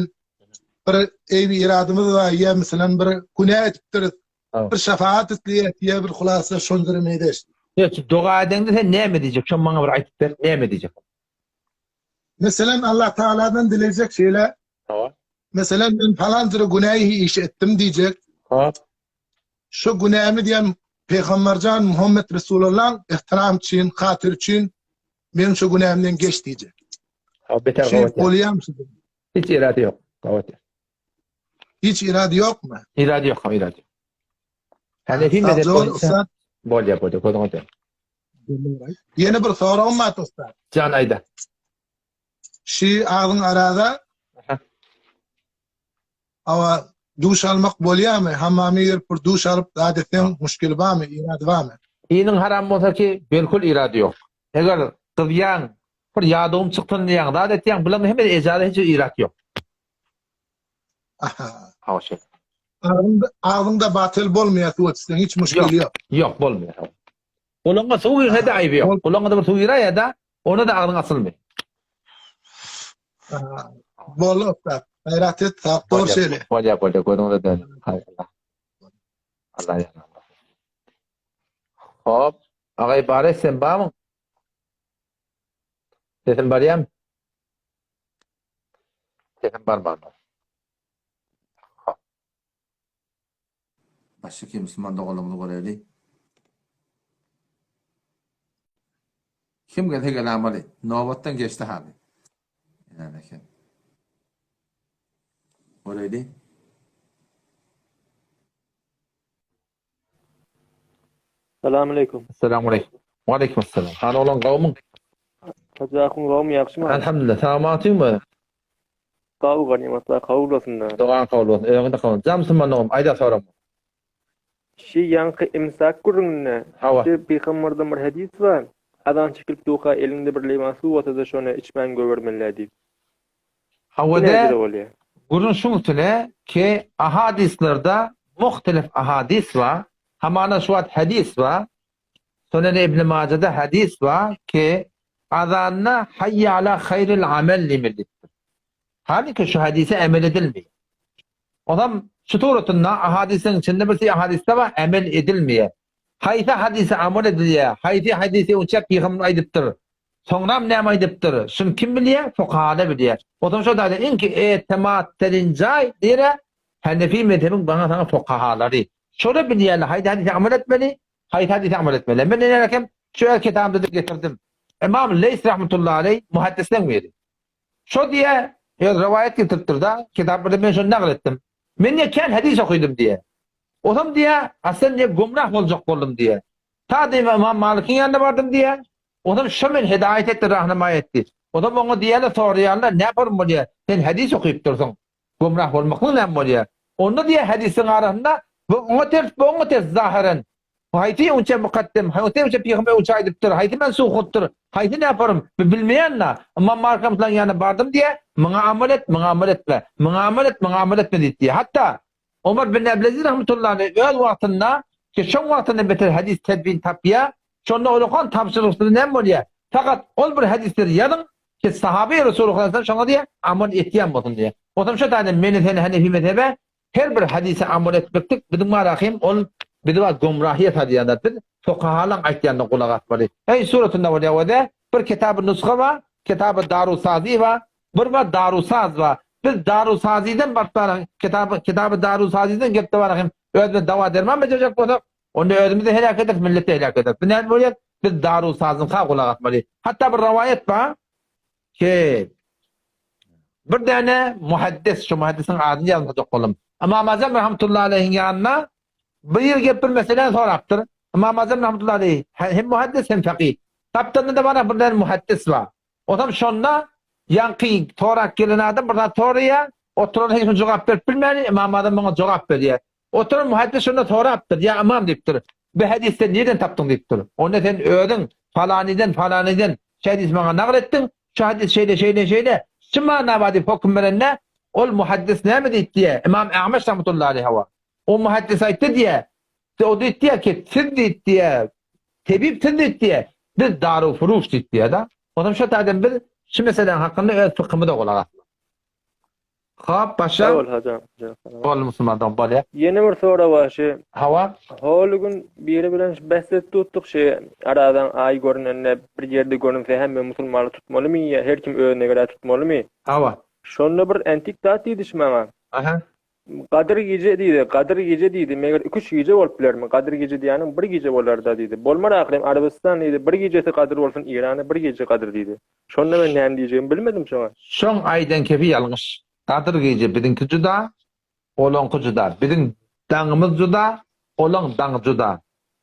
bir evi iradımız var ya mesela bir günah etiptir. Bir şefaat isteyecek ya bir hulasa şundurmaydı işte. Yok, dua edende sen ne mi diyecek? Şu bana bir ayet ver, ne mi diyecek? Mesela Allah Teala'dan dileyecek şeyler. Hava? Mesela ben falanca günahı iş ettim diyecek. Hava? Şu günahımı diyen Peygambercan Muhammed Resulullah ihtiram için, hatır için benim şu günahımdan geç diyecek. Hava beter Şey gavat ya. oluyam size. Hiç irade yok. Gavat ya. Hiç irade yok mu? İrade yok, irade yok. Hanefi mezhep boyunca bol ya, kodun öte. Yeni bir sorum var Ustad. Can ayda. Şi ağzın arada ama duş almak bolya mı? Hammami yer bir duş alıp adetten müşkil var mı? İrade var mı? İyinin haram olsa ki belkul irade yok. Eğer kızyan bir yadığım çıktın diyen, adet diyen bulan hemen ecade hiç irade yok. Aha. Hava şey. Ağzında batıl bolmuyor tuğatsın. Hiç müşkil yok. Yok, bolmuyor. Kulağına su verir de ayıbı yok. Kulağına da bir su verir ya da ona da ağzın asılmıyor. Bol Ustad. Hayrat et, doğru söyle. Bolya, kodun da dön. Hay Allah. Allah ya. Hop. Ağay Barış sen bağ mı? Sesin var ya mı? Sesin var. Hop. Başka kim Müslüman da oğlumunu görevli? Kim gel amali? Novattan geçti hali. Yani kim? Görevli? Selamünaleyküm. Selamünaleyküm. Ve aleykümselam. Hani olan kavmin? Hacakın kavmi yaxşı mı? Elhamdülillah. Tamam atayım mı? Kavu ganimatlar kabul olsun. Doğan kabul olsun. Evinde kabul. Camsın bana oğlum. Ayda soram. Şi yankı imsak kurunne. Hava. Şi peygamberden bir hadis var. Adan çekilip doka elinde bir leyma su atada şona içmen gövermeli deyip. Havada gurun şu mutune ki ahadislerde muhtelif ahadis var. Hamana şuat hadis var. Sonra İbn Mace'de hadis var ki azanna hayy ala hayril amel limildir. Halbuki şu hadise emel edilmiyor. O zaman şu tuğrutunda ahadisin içinde bir ahadiste var emel edilmiyor. Hayta hadise amel edilýär. Hayti hadise uçak peygamber aýdypdyr. Soňram näme aýdypdyr? Şunu kim bilýär? Fuqaha bilýär. Otam şo daýdy, inki etemat terinjay diýre Hanefi mezhebin bana sana fuqahalary. Şola bilýärler, haýda hadise amel etmeli, haýta hadise amel etmeli. Men näme ekem? Şu kitabımda getirdim. İmam Leys rahmetullahi aleyh muhaddisden biri. Şo diye rivayet getirtir da kitaplarda ben şunu naklettim. Men eken hadis okuydum diye. Otam diye aslında ne gumrah olacak boldum diye. Ta diye İmam Malik'in yanına vardım diye. Otam şu men hidayet etti, rahnama etti. Otam onu diyeler soruyorlar, ne yaparım bu diye. Sen hadis okuyup dursun. Gumrah olmakla ne bu diye. Onu diye hadisin arasında bu onu ters zahiren. Hayti unça mukaddem, hayti unça peygamber unça aýdypdyr, hayti men suwgutdyr, hayti ne yaparım bilmeýänler. Amma markamdan yana bardım diye, maňa amel et, maňa amel etme, maňa amel et, maňa amel etme diýdi. Hatta Ömer bin Abdülaziz rahmetullahi aleyh öz wagtynda ki şo wagtynda beter hadis tedbin tapýa, şonda olakan tapşyrykly näme bolýar? Fakat ol bir hadisleri ýadyn ki sahabe Resulullah şoňa diye amel etýän bolsun diye. Otam şo taýdan meni sen Hanefi mezhebe her bir hadise amel etmekdik. Bizim marahim ol Bidwa gumrahiyet hadiyanatdır. Fuqahalan aýtýandan kulak atmaly. Ey suratunda wada bir kitab-ı nuskha wa, kitab-ı Darusazi wa, bir wa Darusaz wa. Biz Darusaziden bartlaran kitab-ı Darusaziden gepde barahim. Özüne dawa derman bejejek bolsak, onda özümizde helak edip milleti helak edip. Bu näme bolýar? Biz Darusazyň ha kulak atmaly. Hatta bir rivayet bar ki bir däne muhaddis, şu muhaddisin adyny ýazmajak bolam. İmam Azam rahmetullahi aleyhiň ýanyna bir gepir meselen sorapdyr. İmam Azam rahmetullahi aleyh hem muhaddis hem faqih. Taptanda da bana bir muhaddis var. Otam şonda yanqi torak gelen adam burada toraya oturan hiç cevap berip bilmeli. İmam Azam bana cevap berýär. Oturan muhaddis şonda sorapdyr. Ya imam diýipdir. Bu hadisde nereden tapdyň diýipdir. Onda sen ödün falaniden hadis bana nagletdin. Şu hadis şeyle. Şima nabadi hukm berenne ol muhaddis näme diýdi? İmam Ahmed rahmetullahi aleyh wa. O muhaddis aýtdy diye, o diýdi ki, siz diýdi, tebip siz diýdi, biz daru furuş diýdi da. Ondan şu taýdan bir şu meselen hakynda öz fikrimi de golagat. Hop, başa. Ol hocam. Ol musulmandan bolýa. Yeni bir soru var şu. Hawa. Holugun biri bilen bahset tuttuk şey aradan ay görünende bir yerde görünse hem musulmanly tutmalymy ya her kim özüne göre tutmalymy? Hawa. Şonda bir antik dat diýdi şmaňa. Aha. Kadir gece diýdi. Meger 3 gece bolup bilermi? Kadir gece diýany 1 gece bolar da diýdi. Bolmar aklym Arabistan diýdi. 1 gecesi Kadir bolsun, Irany 1 gece Kadir diýdi. Şonda men näme diýjegimi bilmedim şoňa. Şoň aýdan kefi ýalňyş. Kadir gece bizinki juda, olonky juda. Bizim daňymyz juda, olan daň juda.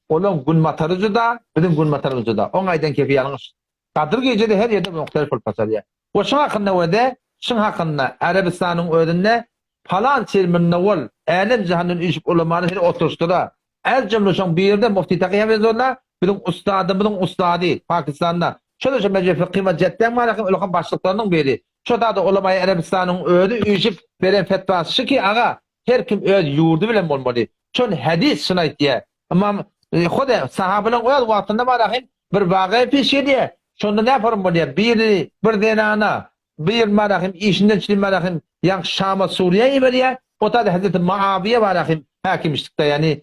Olan gün matary juda, bizim gün matarymyz juda. Oň aýdan kefi ýalňyş. Kadir gecede her ýerde muhtelif bolup başarýar. O şoň hakynda wede, şoň hakynda Arabistanyň özünde falan çelminde ol, alim cehannın işip ulamany her oturşdyra. El cümle şoň bir ýerde mufti taqiýa bezorlar, bizim ustadymyzyň ustady Pakistanda. Şoňa meclis fiqh we jetden maraky ulgan başlyklarynyň biri. Şoňda da ulama Arabistanyň özü işip beren fetwasy ki aga her kim öz ýurdu bilen bolmaly. Şoň hadis şunu aýtdy. Imam Huda sahabalar öz wagtynda maraky bir wagya peş edýär. Şonda näme form bolýar? Bir denana bir marahim işinden çilim marahim yang Şam'a Suriye'ye veriyor. O da Hazreti Muaviye marahim hakimmiştikte yani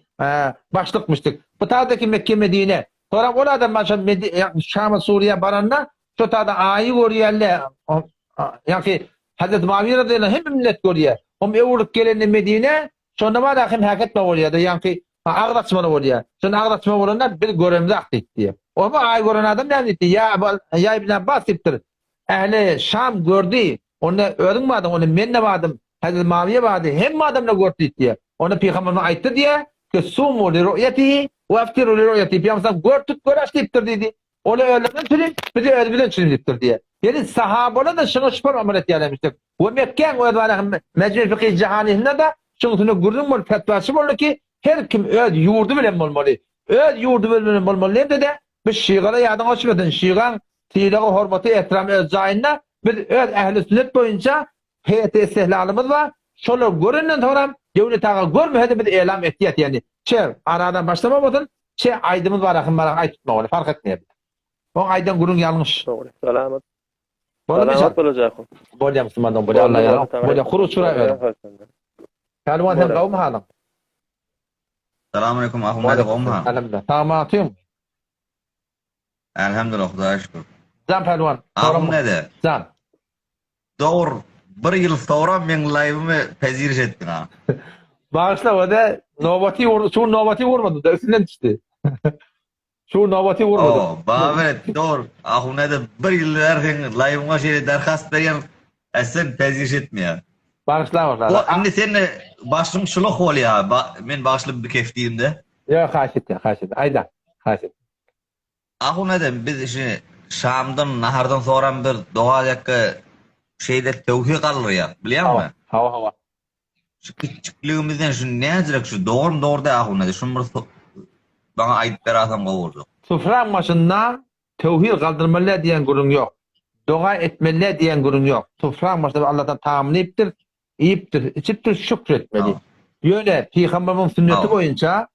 başlıkmıştık. Bu tadaki Mekke Medine. Sonra orada başan Şam'a Suriye baranna şu tada ayı görüyorlar. Yani Hazreti Muaviye radıyallahu hem millet görüyor. O evurluk gelen Medine sonra marahim haketme oluyor. Yani ağdaçma oluyor. Sonra ağdaçma olanlar bir görümde aktif diye. O bu ayı gören adam ne dedi? Ya İbn Abbas diptir. Ehli Şam gördü. Onu ödün vardı, onu men de vardım. Hazreti Muaviye vardı. Hem adamla gördü diye. Onu Peygamber'e ayttı diye ki sumu li ru'yatihi ve aftiru li ru'yatihi. Peygamber gördük göraş diptir dedi. Onu öğleden çilim, bizi ödübiden çilim diptir diye. Yani sahabalar da şunu şüpher amelet yerlemiştik. Ve Mekke'nin ödübiden meclis fiqh cihanihinde de şunu gurrun bol fetvası bol ki her kim öd yurdu bilen bolmalı. Öd yurdu bilen bolmalı. Ne dedi? Biz şiğara yardım açmadın. Şiğan tilağı hormatı ehtiram öz zayinna biz öz ehli sünnet boyunca heyeti istihlalımız var. Şolar göründen sonra devlet ağa görmedi bir elam etiyat yani. Aradan başlama bolsun. Aydımız var akın var aytma ol fark etmeyip. O aydan gurun yanlış. Doğru. Selamet. Selamet olacak. Bolya Müslümandan bolya Allah ya. Bolya kuru sura ver. Kalwan hem kavm halam. Selamünaleyküm. Ahmet Omha. Elhamdülillah. Tamam atıyorum. Elhamdülillah. Xudoga şükür. Can Pelvan. Ahmet. Can. Doğru. Bir yıl sonra men live'ımı peziriş ettin ha. Bağışla o da şu nobati vurmadı da üstünden çıktı. Şu nobati vurmadı. Oo, Babet doğru. Ahmet'e bir yıl erken live'ıma şeyle derhast beren sen peziriş etmiyor. Bağışla O orada. şimdi sen başım şuluk ol ya. Men başlı bir keftiğimde. Yok haşet ya haşet. Ayda. Haşet. Ahmet'e biz işi Şam'dan, Nahar'dan sonra bir doğa yakı şeyde tevhid alır ya. Biliyor musun? Hava. Şu küçüklüğümüzden şu ne azıcık şu doğru da Ahmet'e. Şunu bir bana ait verasam kavurdu. Sufran başında tevhid kaldırmalı diyen gurun yok. Dua etmeli diyen gurun yok. Sufran başında Allah'tan tamamlayıptır, iyiptir, içiptir, şükretmeli. Tamam. Böyle Peygamber'in sünneti Tamam. boyunca,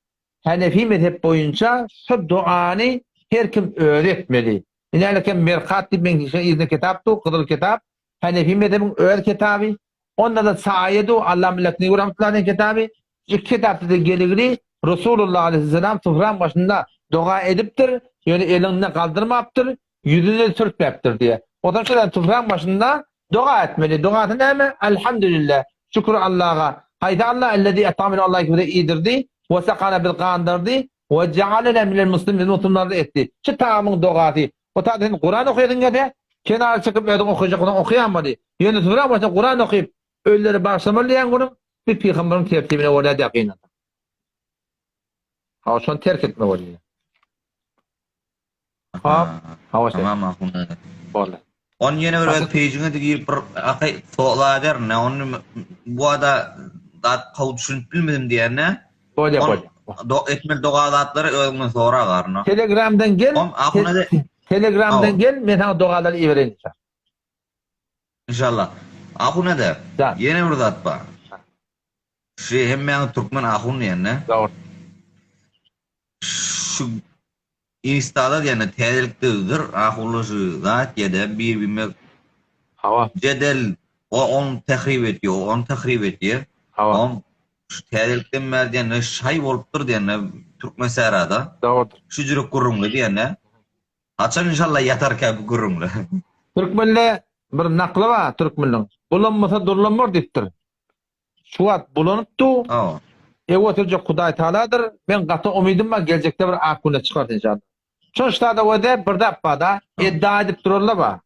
Hanefi mezhep boyunca şu duanı her kim öğretmeli. İnanırken Merkat ben izne kitaptı, Kıdıl kitap, Hanefi mezhebin öğret kitabı, onda da Sayedu Allah milletini rahmetullahi kitabı, şu kitapta da geligini Resulullah Aleyhisselam sufran başında dua ediptir, yani elinden kaldırmaptır, yüzünü sürtmeptir diye. O da şöyle sufran başında dua etmeli. Dua ne mi? Elhamdülillah. Şükür Allah'a. Haydi Allah ellezî etamine Allah gibi iyidirdi. Ve sekana bil kandırdı. Ve cealene minel muslimin mutumlarda etti. Şu tamamın duası. O da Kur'an okuyordun ya de kenara çıkıp ödün okuyacak onu okuyamadı. Yani sufran başında Kur'an okuyup ölüleri bağışlamalı diyen günün bir peygamberin tertibine oraya da yakinen. Ha şu an terk etme oluyor. Hava şey. Tamam Ahmet. Vallahi. On yeni bir page'ine de girip akay soğlar ne onu bu ada dat kavut düşünüp bilmedim diye ne? Böyle. Etmel doğalatları öğünden sonra karna. Telegram'dan gel. Telegram'dan gel. Ben sana duaları iyi vereyim. İnşallah. Ahune de Can. yeni bir zat var. Hemen Türkmen ahun yani. Doğru. Şu Insta'da yani tedirliktedir. Ahullusu zat ya da birbirine Hava. cedel on tahrip ediyor. Hava. On tedirlikten merdiyen şay oluptur diyene Türkmen serada. Doğrudur. Şu cürük kurumlu diyene. Açan inşallah yatarken kurumlu. Türkmenle bir naklı var Türkmen'in. Bulanmasa durlanmır deyiptir. Şuat bulanıptı. Oh. Evoturca Huday Teala'dır. Ben katı umidim var gelecekte bir akune çıkart inşallah. Çoğuşta da o da bir defa iddia edip dururlar var.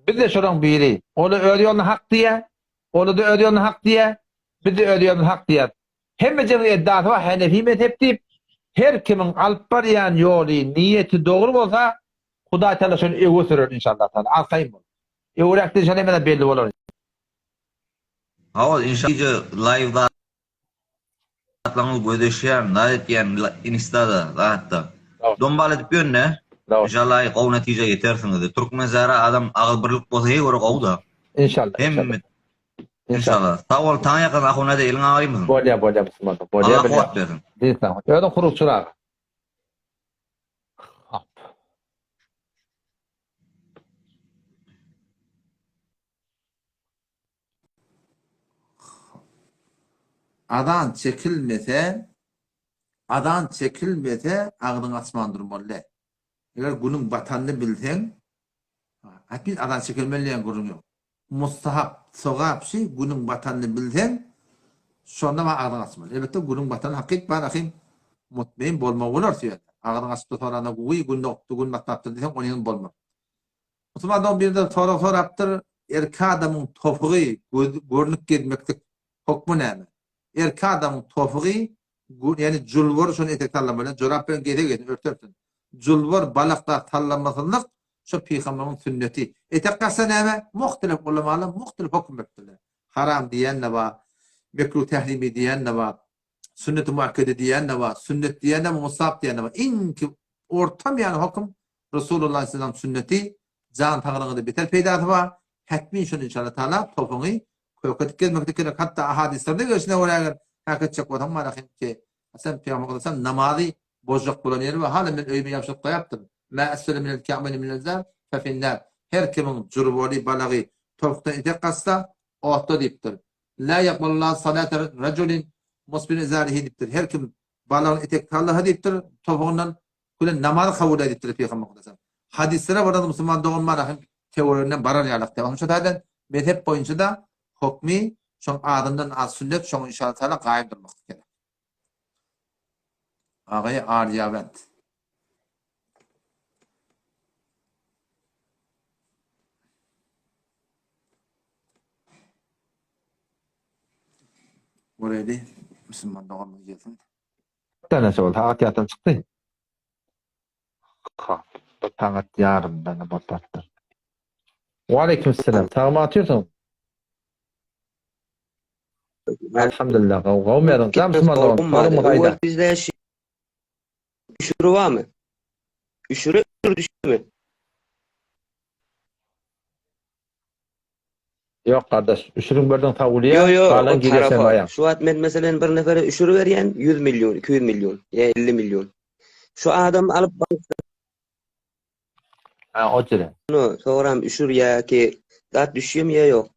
Biz de şuran biri. Onu öğreniyorsun hak diye. Onu da öğreniyorsun hak diye. Biz de öğreniyorsun hak diye. Hem cevri iddiası var. Hanefi mezhep deyip her kimin alıp barayan yolu niyeti doğru olsa Huday Teala şunu evo sürür inşallah. Alkayım bunu. Evrakta inşallah hemen belli olur. Hava inşallah live'da atlanıp ödeşen, nalet yani Insta'da hatta. Dombal edip yönne. İnşallah qav netice yetersiniz. Türkmen zara adam ağıl birlik bolsa hey ora qavda. İnşallah. Hem inşallah. Sağ ol tan yakın ahuna da elin ağayım. Bolya Müslüman. Allah kuvvet versin. Tamam. Öyle kurukçular. Adan çekilmese ağdın asman durmalı. Eğer günün batanını bilsen, hepin adan çekilmeliyen gurun yok. Mustahap, sogap şey, günün batanını bilsen, sonra ma ağdın asmalı. Elbette günün batanı hakik ben akim mutmain bolma olur söyledi. Ağdın asmalı sonra guyi günde oktu, gün matmaptır desen onun bolma. Osman'dan bir de sonra aptır, erka adamın topuğu görünüp gelmektik hokmu neymi? Erka adamın topuğu yani julvor şunu etek tallamıyla jorapın gede örtörtün. Julvor balıklar tallamasınlık şu peygamberin sünneti. Etek kasa neymi? Muhtelif ulamalı, muhtelif hüküm ettiler. Haram diyen ne var? Mekruh tehrimi diyen ne var? Sünnet-i muakkede diyen ne var? Sünnet diyen ne var? Musab diyen ne var? İnki ortam yani hüküm Resulullah Aleyhisselam sünneti can tağırığında beter peydası var. Hatmin şunu inşallah Teala topuğu köketip gelmekte gerek. Hatta ahadislerde görüşüne oraya hakikaten kodam var ki sen peygamber namazı bozuk kullanıyor ve hala ben öyle yapışıp da yaptım. Ma esfele minel ka'beni minel zar fe finnâr. Her kimin cürvoli balağı topuktan etek kasta orta deyiptir. La yakmallah salate raculin musbin izarihi deyiptir. Her kim Balan etek tallaha deyiptir, topuğundan kule namaz kabul ediptir Peygamber Kudasam. Hadislere varada Müslüman doğum marahim teorilerinden barar yalak devam. Şu tadan mezhep boyunca da hukmi şoň adamdan az sünnet şoň inşallah taala gaýym durmak gerek. Agay Aryavent. Buraydı Müslüman doğum gelsin. Tane sol hakikaten çıktı. Ha, tangat yarım bana battı. Ve aleykümselam. Tamam atıyorsun. Elhamdülillah. Kavmiyadın. Tam Müslüman doğum. Farım hayda. Bizde üşürü var mı? Üşürü düştü mü? Yok kardeş. Üşürün birden tavuliye. Yo, Kalan o giresen tarafa. bayan. Şu an ben mesela bir nefere üşürü veriyen 100 milyon, 200 milyon, ya 50 milyon. Şu adam alıp Ha, o cire. bunu soram üşür ya ki dat düşüyor mu ya yok.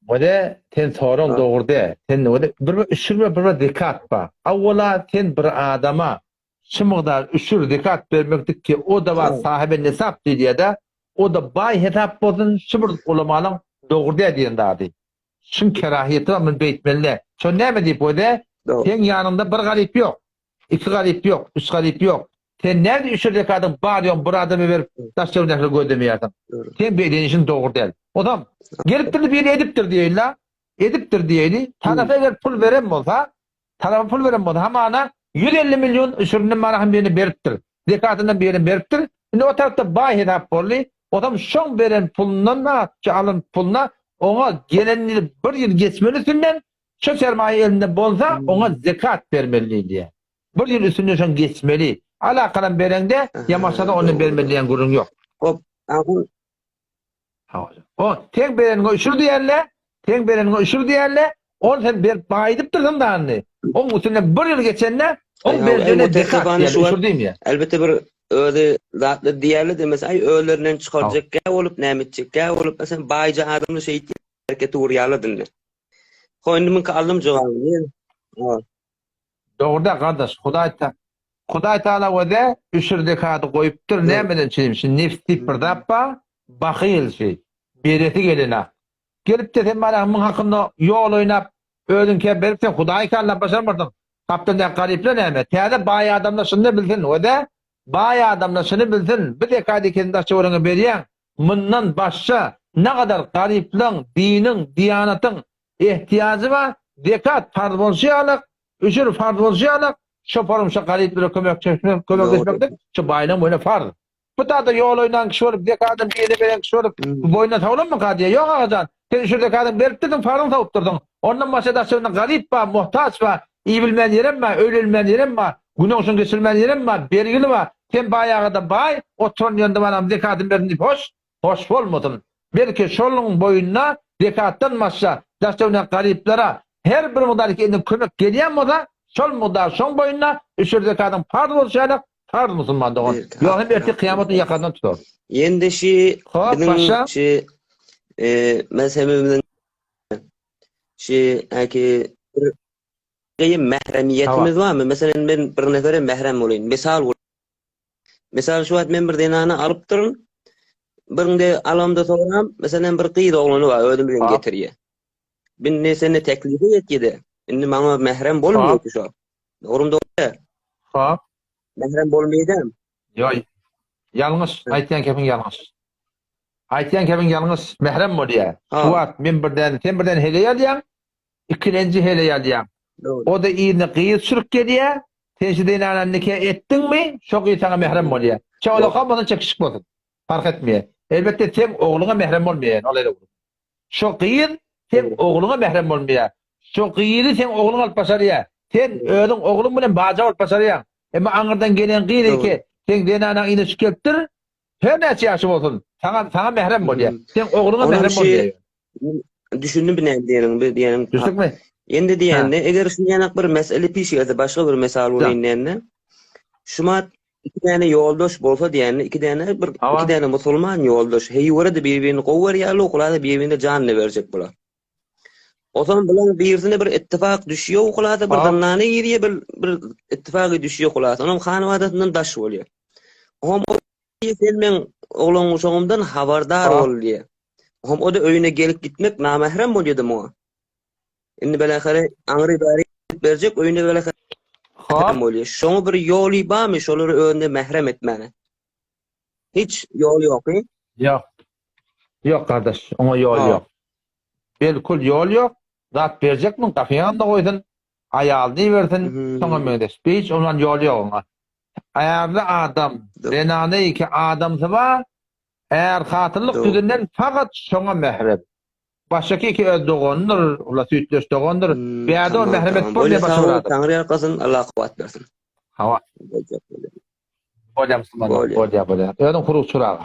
O da ten sorun doğurdu. Ten o da bir üşürme bir dikkat var. Avvela ten bir adama şu miqdar üşür dikkat vermektik ki o da var sahibi nesap diye de o da bay hesap bolsun şu bir ulamaның doğurdu diyen dadi. Şun kerahiyeti var beytmelle. Şu näme diýip o da ten yanında bir garip yok. İki garip yok, üç garip yok. Sen nerede üşür dekadın bağırıyorsun, bir adamı verip taşçavun nekli gödemiyorsun. Sen bedenişin doğru değil. Adam geliptir bir ediptir diyelim la. Ediptir diyelim. Tarafa eğer pul veren olsa, tarafa pul veren olsa ama ana 150 milyon üşürünün marahın birini veriptir. Dekadından birini veriptir. Şimdi o tarafta bağ hedap bolli. Adam şon veren pulundan alın puluna ona gelenini bir yıl geçmelisinden şu sermaye elinde bolsa ona zekat vermeli diye. Bir yıl üstünde şon geçmeli. Alakalan berende yamaçada onu vermeliyen gurun yok. O tek berenin üşür diyerle, onu sen bir baydıp durdun da anne. Onun üstüne bir yıl geçenle, onun berene zekat diye üşür diyeyim ya. Elbette bir öyle zatlı diğerli de mesela öğlerinden çıkaracak olup nemetecek olup mesela bayca adamlı şey hareketi uğrayalı dinle. Koyundumun kaldım cevabını. Doğruda kardeş, Hudaý Taala wede üşür dekaty goýupdyr. Nämeden çeýmişsin? Nefsi bir dappa, bahyl şey. Bereti gelene. Gelip de sen bana mın hakynda ýol oýnap, özüňke berip sen Hudaý Taala başarmardın. Kaptandan garipler näme? Täze baý adamlar şunu bilsin. Wede baý adamlar şunu bilsin. Bir dekady kendi açygyňy berýän. Mundan başga ne kadar garipleň, diniň, diýanatyň ihtiýagy var. Dekat farz bolýarak, üşür farz bolýarak. Şu forumşa gariplere kömekleşmekdir. Şu baylan boyuna farz. Bu da yol oynan kişi olup, dekadın bir yere veren kişi olup, bu boyuna tavlan mı kadiye? Yok ağacan. Sen şu dekadın verip dedin, farzını tavup durdun. Ondan başka şöyle garip var, muhtaç var, iyi bilmeyen yerim var, öyle bilmeyen yerim var, günah olsun geçirmeyen yerim var, bergili var. Sen bayağı da bay, oturun yanında bana dekadın verin deyip hoş olmadın. Belki şolun boyuna dekaddan başka şöyle gariplere her bir müdahale kendine kömek geliyen mi da şol mudar şon boyunna üşür zekatın farz bolşaýak, farz musulman dogan. Ýa-ni erti kıyamatın ýakandan tutar. Ýende şi başa şi mezhebimizin şi aki mehremiyetimiz barmy? Mesela ben bir nefere mehrem bolýyn. Misal şu men bir denany alyp durun. Birinde alamda soram, mesela bir qyýdy oglany bar, özüm bilen getirýär. Ben ne seni teklif etdi. Indi maňa mehrem bolmaýdy şu. Doğrumda öyle. Ha. Mehrem bolmaýdym. Ýok. Ýalňyş, aýtýan kepin ýalňyş. Aýtýan kepin ýalňyş, mehrem bolýar. Şuwat men sen birden hele ýalýan, ikinji hele ýalýan. O da ýyny gyýy sürüp gelýär. Sen şu denany nikah etdiňmi? Şo gyýy sana mehrem bolýar. Çawla qabada çekişik bolsun. Fark etmeýär. Elbette sen ogluňa mehrem bolmaýan, olay da. Şo gyýy sen ogluňa mehrem bolmaýar. Şo gyýy sen ogluňa alyp başarýar. Sen özüň ogluň bilen baja alyp başarýan. Emma aňyrdan gelen gyýy ki, sen denanyň ine çykepdir. Her näçe ýaşy bolsun, sana mehrem bolýar. Sen ogluňa mehrem bolýar. Düşündüm diýenim. Düşdükmi? Endi diýende, eger şu ýanak bir mesele piş ýerde başga bir mesal bolýanda, şuma iki tane ýoldaş bolsa diýende, iki tane musulman ýoldaş, heýwara da bir-birini gowar ýaly, okulada bir-birine janyny berjek bolar. O zaman bilen birisine bir ittifak düşüyor okulada, bir damnane giriye bir ittifakı düşüyor okulada. Onun hanıvadatından daş oluyor. Hom o men oğlun uşağımdan habardar ol diye. Hom o da öyüne gelip gitmek namahrem oluyordu mu? Indi belakare angri bari verecek öyüne belakare oluyor. Şonu bir yolu var mı? Şoları önünde mehrem etmene. Hiç yol yok. Yok. Yok kardeş. Ona yol yok. Belkul yol yok. Zat verecek mi? Kafaya da koydun. Ayağını verdin. Sonra medes. Hiç ondan yol yok ona. Ayarlı adam. Renane iki adamsı var. Eğer hatırlık yüzünden fakat şona mehrem. Başka iki öldüğündür. Ula sütleş doğundur. Bir yerde o mehremet bolmaya başladı. Tanrı arkasın Allah kuvvet versin. Hava. Bolya Müslüman. Bolya. Ödün kuru çurağı.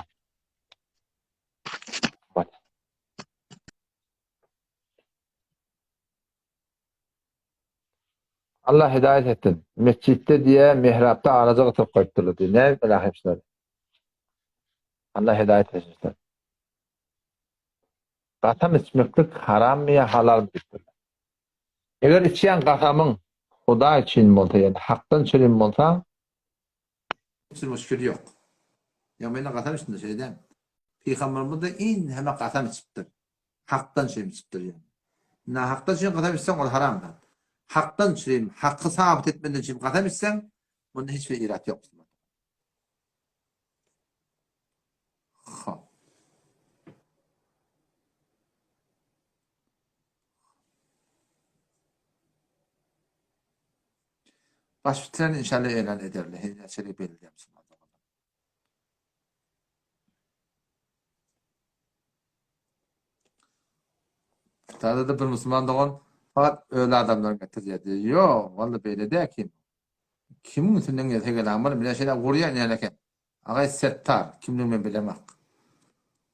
Allah hidayet ettin. Mescitte diye mihrapta araca atıp koyupturdu diye. Ne belahipsler. Allah hidayet etsin. Qatam içmeklik haram mı ya halal mı? Eğer içen qatamın Huda için bolsa, yani haktan çelim bolsa, müşkül yok. Ya ben qatam içinde şeyden. Peygamberimiz de in hemen qatam içipdir. Haktan çelim içipdir yani. Na haktan çelim qatam içsen o haramdır. Haktan çelim, hakkı sabit etmeden çelim qatam içsen bunda hiçbir irat yok. Baş bitiren inşallah elan ederler. Her şey belli yapsın. Tada da bir Müslüman doğan fakat öyle adamlar getirdi. Yok, vallahi böyle de kim? Kimin üstünden getirgen amar bir şeyler vuruyor ne leken. Ağay settar, kimden ben bilemek.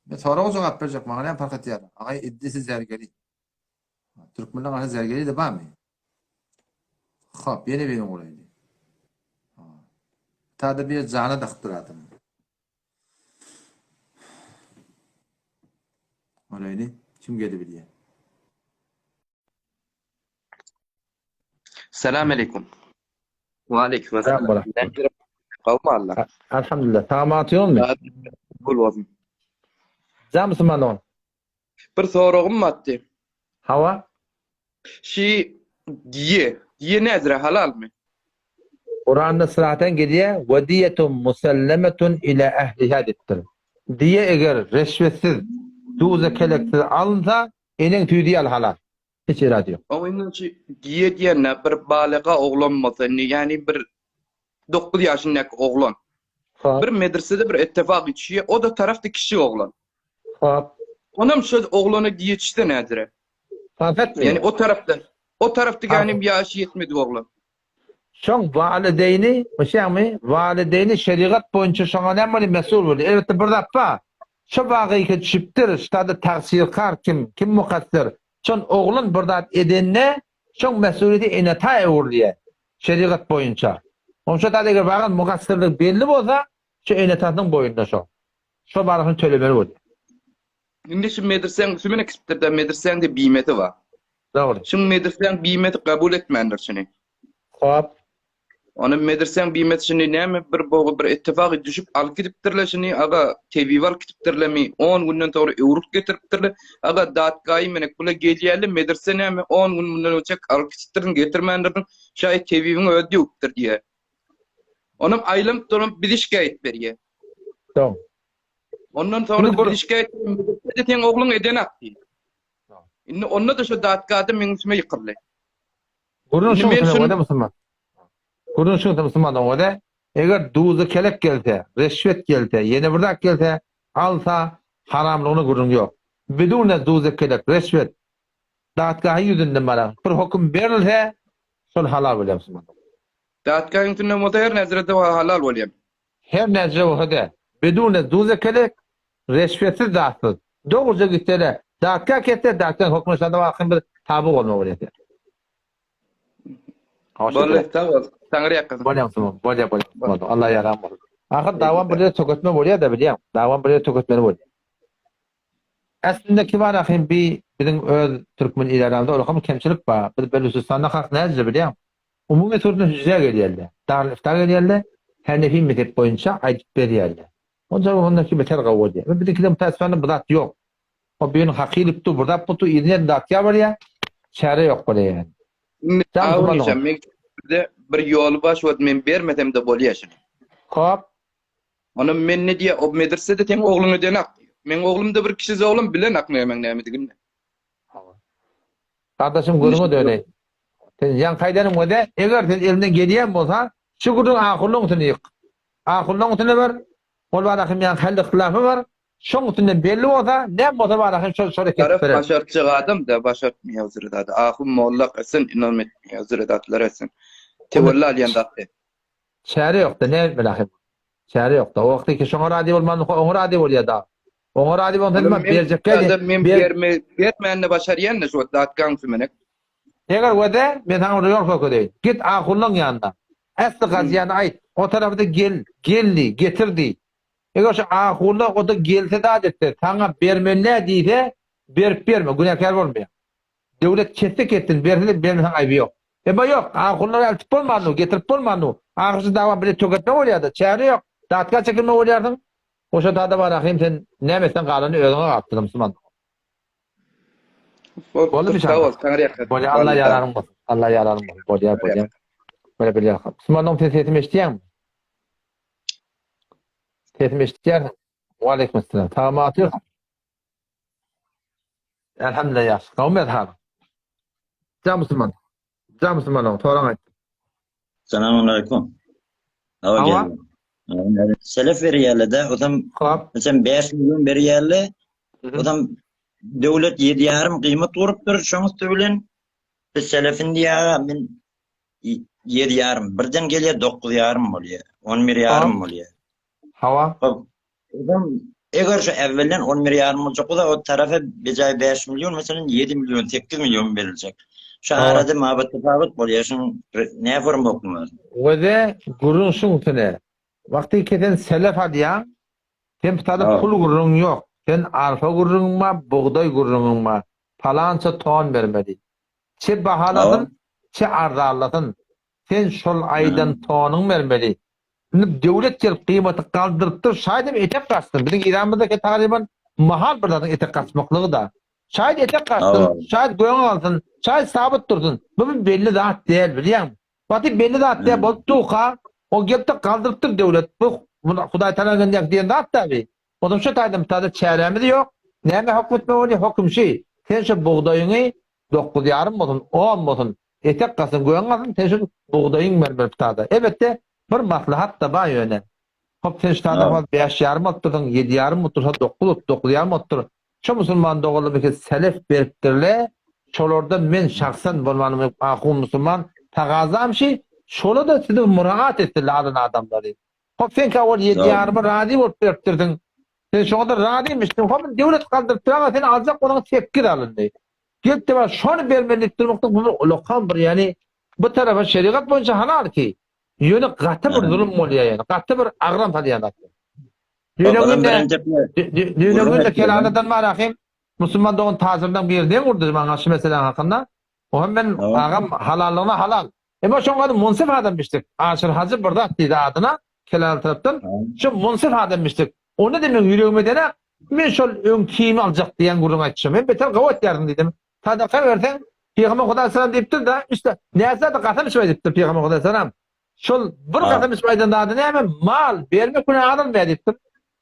Ve sonra o cevap verecek mağalan fark et yani. Ağay iddisi zergeli. Türkmenler ağay zergeli de var mı? Hop, yeni benim olaydı. Tada bir canı daktırdım. Olaydı. Kim geldi biliyor? Selamünaleyküm. Ve aleyküm selam. Kavma Allah. Elhamdülillah. Tamam atıyor mu? Bul vazım. Can Müslüman doğan. Bir sorum var. Hava? Diye nedir halal mı? Kur'an'da sıraten geliyor. Vediyetun musellemetun ile ehliha dettir. Diye eğer reşvetsiz, duze keleksiz alınsa enen tüydiği al halal. Hiç irade yok. Onun diye diyene bir balığa oğlan mısın? Yani bir 9 yaşındaki oğlan. Bir medresede bir ittifak içiyor. O da tarafta kişi oğlan. Onam şu oğlanı diye işte nedir? Yani o tarafta yani bir yaşı yetmedi oğlan. Şoň valideyni, meşämi? Valideyni şeriat boýunça şoňa näme mesul boldy? Elbetde bir dappa. Şu wagyga düşüpdir, ştada taksirkar kim mukassir? Şoň oglan bir dap edenne, şoň mesuliyeti ene taýurdy. Şeriat boýunça. Onça da eger bagan mukassirlik belli bolsa, şu ene taýdyň boýunda şo. Şu baragyny tölemeli boldy. Indi şu medresen, şu mene kisiptirde medresen de biýmeti bar. Dogry. Şu medresen biýmeti kabul etmendir şuni. Hop. Onu medresen biýmeti şuni näme bir ittifaky düşüp alyp gidipdirler şuni aga tebiwal gidipdirlemi 10 günden sonra ewruk getiripdirler aga datgaý menek bula gelýärli medresen näme 10 gün bundan öçek alyp gidipdirin getirmendirin şaýat tebiwiň öddi ýokdur diýe. Onum aýlym tonup bir şikayet berýär. Tamam. Ondan sonra bir şikayet edýän ogluň eden akdy. Indi onda da şu datgada meňsime ýykyrly. Gurun şu Müslüman. Gurun şu Müslüman da eger duzu kelek gelse, reşvet gelse, yeni birdak gelse, alsa haramlygyny gurun yok. Bidun duzu kelek, reşvet datgahy ýüzünden bana bir hukm berilse, şol halal bolýar Müslüman. Datgahy ýüzünden bolsa her näzerde halal bolýar. Her näzere bolsa bidun duzu kelek, reşvetsiz datsız. Doğruca gitsele, datga ketse, datgan hukmy şanda wagtyn bir taby bolmaly bolýar. Bolýar, tamam. Tanrı yakasın. Bolýar. Allah yaram bolsun. Ahir davam bir tökötme bolýar da bilýär. Davam bir tökötmeli bolýar. aslında ki var ahim bizim öz Türkmen ileramda ola kemçilik var. Bir Belusistan'da hak nerede biliyor? Umum metodunu hücreye geliyorlar. Darül iftar geliyorlar. Hanefi mezhep boyunca ayet veriyorlar. Ondan ondaki beter gavur diye. Bir de mutasifane budat yok. O bir hakilip tu burada putu idne datya var ya. Çare yok böyle yani. Ağın işem de bir yol baş wat men bermedem de bolýaşyn. Hop. Onu men ne diye o medresede teň ogluny denak. Men oglumda bir kişi oglum bilen akmaýman nämedigini. Kardeşim görümü de öyle. Yan kaydanım o da eğer sen elinden geliyen bolsa şu gurun ahulluğun tını yık. Ahulluğun tını var. Ol var ahim yan halde hilafı var. Şoň tını belli bolsa ne bolsa var ahim şol Taraf kesip başarçı adam da başartmıyor hazır da. Ahum mollak etsin inan etmiyor hazır datlar etsin. Tewalla alyan datı. Çare yok da ne belahim. Çare yok da o vakti ki şoň radi bolman o radi bolýar da. O radi bolsa nima berjek geldi. Men bermänne başarýan şu datkan fümenek. Eğer öde ben sana yol koyayım. Git ahulun yanına. Aslı gaziyana ait. O tarafta geldi, getirdi. Eğer şu ahulun o da gelse de adetti. Sana vermeli deyse verip verme. Günahkar olmuyor. Devlet kestik ettin. Verili benim sana ayıbı yok. Ama yok. Ahulun elçip olmadı. Getirip olmadı. Ahısı dava bile tüketme oluyordu. Çare yok. Dağıtka çekilme oluyordun. O şu dağda var ahim sen ne mesela kalanı ödüne attın Müslüman. Boldy inşallah. Boldy Allah yararım bolsun. Allah yararım bolsun. Boldy. Böyle bir yakın. Müslümanın tesetim eşdiýärmi? Tesetim eşdiýär. Wa aleykümselam. Tamam atıyor. Elhamdülillah ýaşy. Gawmet hal. Ja Müslüman. Ja Müslüman. Toraň aýt. Selamun aleyküm. Hava geldi. Selef veriyerle odam mesela 5 milyon veriyerle odam devlet 7,5 kıymet durupdur. Şoňsy bilen selefin diýär men 7,5 birden gelýär 9,5 bolýar. 11,5 bolýar. Hawa. Odam eger şu evvelden 11,5 boljak da o tarafa bejaý 5 milyon mesela 7 milyon 8 milyon beriljek. Şu arada mabat tafawut bolýar. Şoň näme form okmaz. Wede gurun şuňsyne. Vakti keten selef hadya. Sen tada pul gurun yok. Sen arpa gurrun ma, buğday gurrun ma, falança ton vermedi. Çe bahaladın, çe ardaladın. Sen şol aydan tonun vermedi. Devlet gelip kıymeti kaldırıptır, şayet etek kastın. Bizim İran'daki taliban mahal birden etek kasmaklığı da. Şayet etek kastın, şayet goyan alsın, şayet sabit dursun. Bu belli dağıt değil, biliyor musun? Vakti belli dağıt değil, bu tuğha, o gelip de kaldırıptır devlet. Bu Huday Teala gönderdik diyen dağıt tabi. Odam şu taydım tadı çäremi de yok. Näme hukmetme boli hukum şey. Sen şu buğdaýyny 9,5 bolsun, 10 bolsun. Etek kasyn goýan gasyn, sen şu buğdaýyň berber tadı. Elbetde bir maslahat da bar ýöne. Hop sen şu tadı 5,5 oturdun, 7,5 otursa 9,5 otur. Şu musulman dogully bir selef beripdirle. Şolarda men şahsan bolmanymy ahun musulman tagazam şey. Şola da sizi muraat etdiler adamlary. Hop sen ka ol 7,5 radi bolup beripdirdin. Sen şoňda radiymişsin. Hop devlet kaldırıptır ama sen azak onuň tepkir alındy. Geldi var şonu bermelik durmakda bu ulkan bir yani bu tarafa şeriat boyunca halal ki. Ýöne gaty bir zulüm bolýar yani. Gaty bir agram falýanat. Düýnüňde kelanadan marahim Müslüman doğun tazirden bir ýerden urdy maňa şu meselen hakynda. O hem ben agam halallygyna halal. Ema şoňa munsif adammışdyk. Aşyr hazır burada diýdi adyna kelal tarapdan. Şu munsif adammışdyk. O ne demek yüreğime dene? Men şol öňkimi aljak diýen gurun aýtjam. Men beter gawat ýaryn dedim. Sadaka bersen, Peygamber Huda sallam diýipdir da, işte näze de gasam içme diýipdir Peygamber Huda sallam. Şol bir gasam içmeýden da näme mal bermek günä adam diýipdir.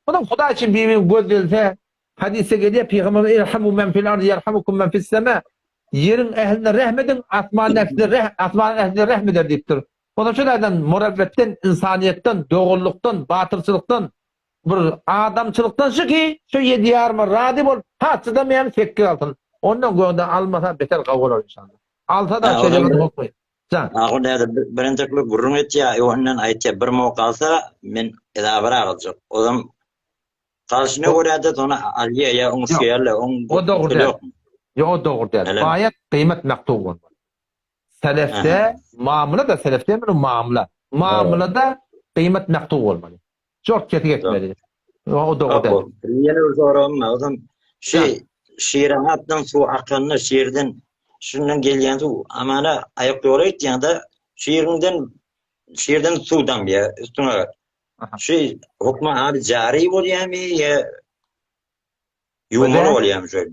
Ondan Huda için bir gözdelse, hadise gelýär Peygamber irhamu men fil ardi yerhamukum men fis sema. Yerin ehline rahmedin, asman ehline rahmeder diýipdir. Ondan şolardan murabbetden, insaniyetten, dogulukdan, batyrçylykdan bir adamçılıktan şu ki şu 7,5 radi bol haçda men tekkir altın. Ondan goýanda almasa beter gawul olur inşallah. Alsa da şeýle bokmaý. Jan. Agunda birintekli gurrun etýär, ýondan aýtýar bir mow kalsa men edabara aljak. Odam kalşyna görýärdi ona alýa ýa oňşýarlar o dogry. Yo dogry. Bayat kıymet maktub bolmaly. Selefde muamele da selefde bir muamele. Muamelede kıymet maktub bolmaly. Çok ketik etmeli. O dogry. Ýene bir soram, odam şey şiiren attan su akanını şiirden şundan gelýän su amana ayak ýola gitýände şiirden sudan ya üstüne şu hukma abi jari bolýarmy ya ýumur bolýarmy şöyle.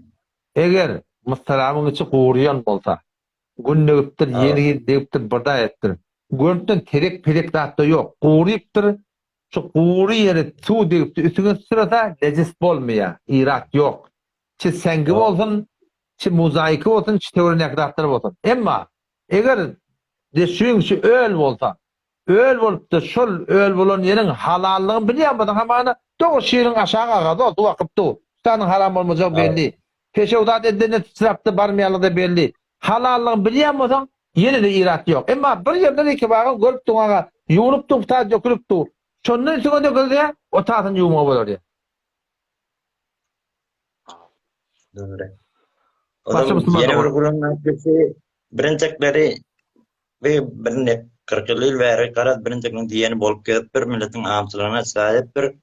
Eger mustalamyň içi gowurýan bolsa, günnegipdir, ýeni degipdir, birda etdir. Görüntün terek pelek zatda ýok. Gowurypdyr. Şu gowury ýere su degipdir, üstüne sırada lezis bolmaýar, irat ýok. Çi sengi bolsun, çi mozaiki bolsun, çi teoretik zatlar bolsun. Emma eger deşiň şu öl bolsa, öl bolupdy, şol öl bolan ýeriň halallygyny bilýärmiň hamana dogo şiirin aşağı agady, o wagtda. Tanyň haram bolmajak belli. Peşewdat edene tsirapdy barmaýarlygy belli. Halallygyny bilýärmiň, ýene de irat ýok. Emma bir ýerde iki bagyn görüp duňaga, ýuwurup duň, ta dökülüpdi. Şondan soň döküldi, o taýdan ýuwma bolar. Doğru. Adam yeni bir kurulun akışı birintekleri ve birine 40 yıl veri karat birinteklerin diyeni bolup gelip bir milletin amçılığına sahip bir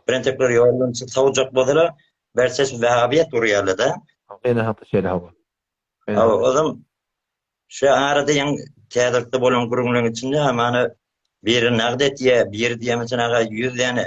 birintekler yolun savcak bolala verses vehabiyet uryalı da. Beni hapı şeyle hava. O zaman şu arada yan teatrda bolan kurulun içinde hemen bir nagdet ya bir diye mesela 100 yani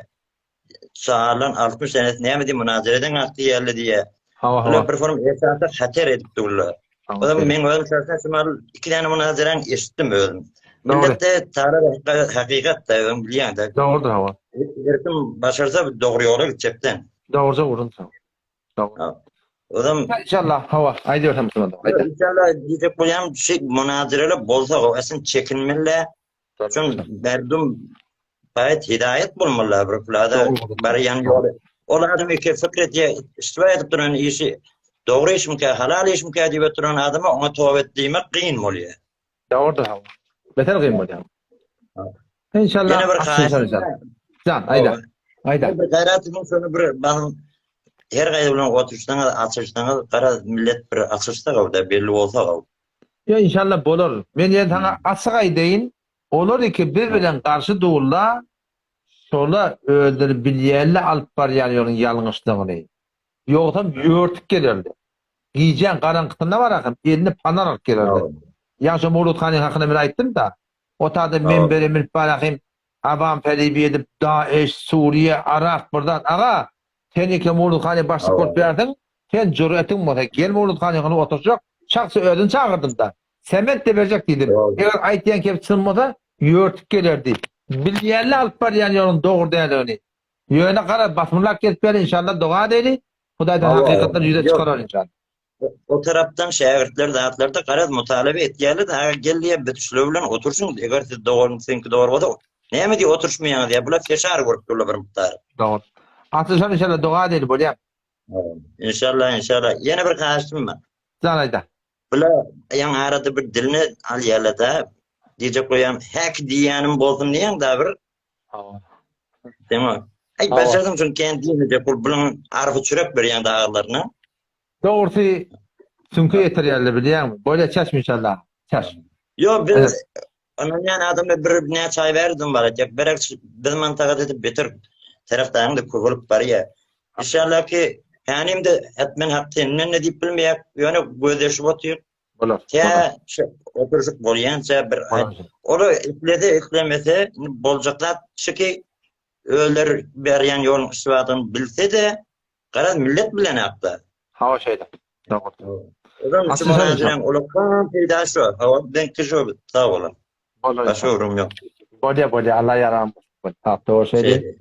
sağlan 60 senet ne mi münazereden aktı yerli diye. Ular perform esasda hater edip durlar. O zaman men özüm şahsen şumal 2 tane münazeren eşitdim özüm. Millette tarih hakikat da özüm bilýän de. Doğrudur hava. Erkim başarsa doğru yola gidecekten. Doğruca urun sağ. Doğru. O zaman inşallah hava. Haydi bakalım sana. Haydi. İnşallah diyecek boyam şey münazereler bolsa o esin çekinmeli. Çünkü berdum bayat hidayet bulmalılar bir plada barayan yolu. Ola adam ki fikret istifa edip duran işi doğru iş mi ki halal iş mi ki diye duran adamı ona tövbe demek kıyın bolýar. Doğrudur hava. Beter kıyın bolýar. İnşallah. Yine bir inşallah. Can hayda. Hayda. Bir gayratın sonu bir bakın her gaýda bilen oturuşdan açışdan gara millet bir açışda gawda belli bolsa gaw. Ya inşallah bolar. Men ýene taňa açyk aýdaýyn. Olar ki bir bilen karşı durlar. Sola öldürüp bilýärli alyp barýar ýolun ýalňyşlygyny. Ýogsa ýörtüp gelirdi. Giýjen garankynda barakym, elini panarak gelirdi. Ýa-da Mowlud Hany hakyna men aýtdym da, o taýda men beremir barakym, awam felibi edip Daesh, Suriye, Irak birden aga, sen iki Mowlud Hany başlyk bolup berdiň, sen jurýatyň bolsa gel Mowlud Hanyny oturjak, şahsy ödün çağırdym da. Sement de berjek diýdim. Eger aýtýan kep çynmasa, ýörtüp gelerdi. Bilýärli alyp barýan ýolun dogry däligini. Ýöne garap basmylak ketip ber inşallah doga edeli. Hudaýdan hakykatlar ýüze çykarar inşallah. O taraftan şagirdler zatlarda garap mutalebe etýärler de geldiýe bütüşlüğü bilen otursun. Eger siz dogry senki dogry bolsa, näme diýip oturşmaýan diýip bular feşar görüp durlar bir mutar. Dogry. Atýan inşallah doga edeli bolýar. İnşallah inşallah. Ýene bir gaýşym bar. Zanaýda. Bular ýa arada bir dilini alýarlar da diyecek koyam hak diýänim bolsun diýen da bir. Demek. Ay başardım çünkü kendini de bulan arfy çürek berýän dağlaryna. Dogry çünkü ýeterýärli bilýärmi? Böyle çaşmy inşallah. Çaş. Yo biz ýani adamla bir näçe çay berdim barak. Berek biz mantagada edip beter tarafdan da köpürüp barýar. İnşallah ki hanim de etmen haktyny ne diýip bilmeýär. Ýöne gözeşip otyr. Bolar. Ya oturuşup bolýança bir onu eklemese boljaklar çünki öler berýän ýolun isbatyny bilse de gara millet bilen akda. Hawa şeýle. Dogry. Adam çymaran ulakdan peýda şu. Hawa denk şu sağ bolan. Başga yorum ýok. Bolýar, Allah ýaram. Tapda şeýle.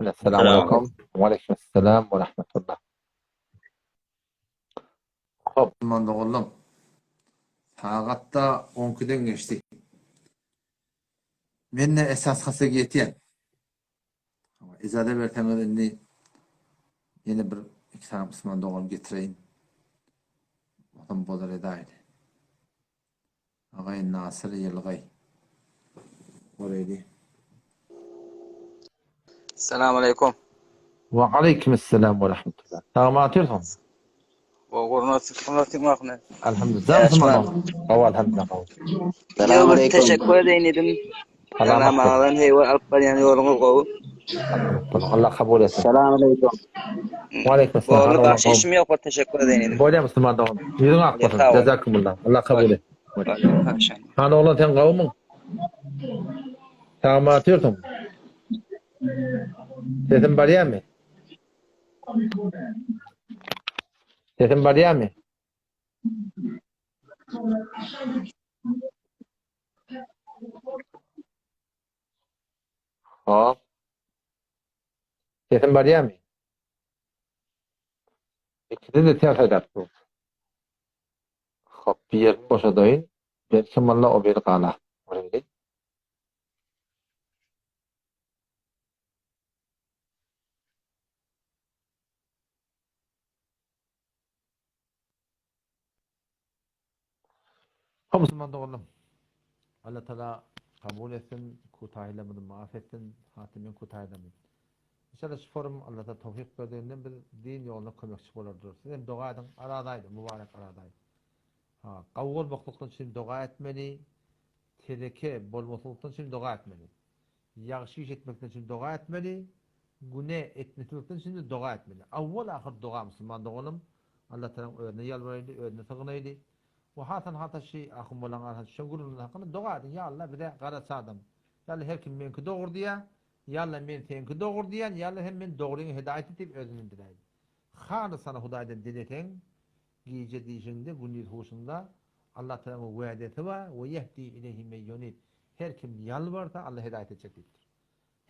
Assalamu alaykum. Wa alaykum assalam wa rahmatullah. Hop, manda oğlum. Sagatda 12'den geçti. Menne esas hasa getýän. Izade berteňizde yine bir iki tane Müslüman doğum getireyin. Adam bolar edaydı. Agay Nasır Yılgay. Oraydı. Selamun aleyküm. Ve aleykümselam ve rahmetullah. Tamam atıyorsun. Elhamdülillah. Teşekkür edeyim dedim. Anam ağlan heyva alıp baryan yolunu kovu. Allah kabul etsin. Selamünaleyküm. Aleykümselam. Oğlu bahşişim yok, teşekkür edeyim. Böyle Müslüman da olun. Yüzün akmasın. Cezakumullah. Allah kabul et. Hani oğlan sen kavmin? Tamam atıyorsun. Sesin bariyer mi? Sesin bariyer mi? Hop. Sesin bariyer mi? İkisi de ters edep bu. Hop bir yer boşa doyun. Ben şımalla o bir kala. Orayı. Ha Müslüman da oğlum. Allah Teala kabul etsin, kutaylamadın, maaf etsin, hatimin kutaylamadın. İnşallah şu forum Allah Teala tevfik verdiğinden bir din yoluna kömekçi olurdur. Sizin dua edin, aradaydı, mübarek aradaydı. Ha, kavgol bokluktan için dua etmeli, tereke bolmosluktan için dua etmeli. Yaxşı iş etmekten için dua etmeli, güne etmekten için dua etmeli. Avval ahir dua Müslüman da oğlum. Allah Teala önüne yalvaraydı, önüne sığınaydı. Ve hatan şey akım olan arhat şengurun hakkında dua edin. Ya Allah bir de qarasa adam. Ya Allah her kim menki doğru diye, ya Allah men senki doğru diyen, ya Allah hem men doğruyu hidayet edip özünün dileydi. Xanı sana hidayet dileten, gece dişinde, gündüz huşunda Allah Teala'nın vaadeti var ve yehdi ileyhi men yunib. Her kim yalvarsa Allah hidayet edecektir.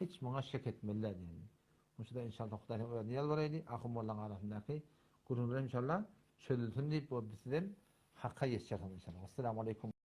Hiç buna şek etmeliler yani. Şu da inşallah Huday'ın öğrendiği yalvaraydı. Akım olan arasındaki kurumlar inşallah çözülsün deyip bu bizden hakka yetişeceğiz inşallah. Esselamu aleyküm.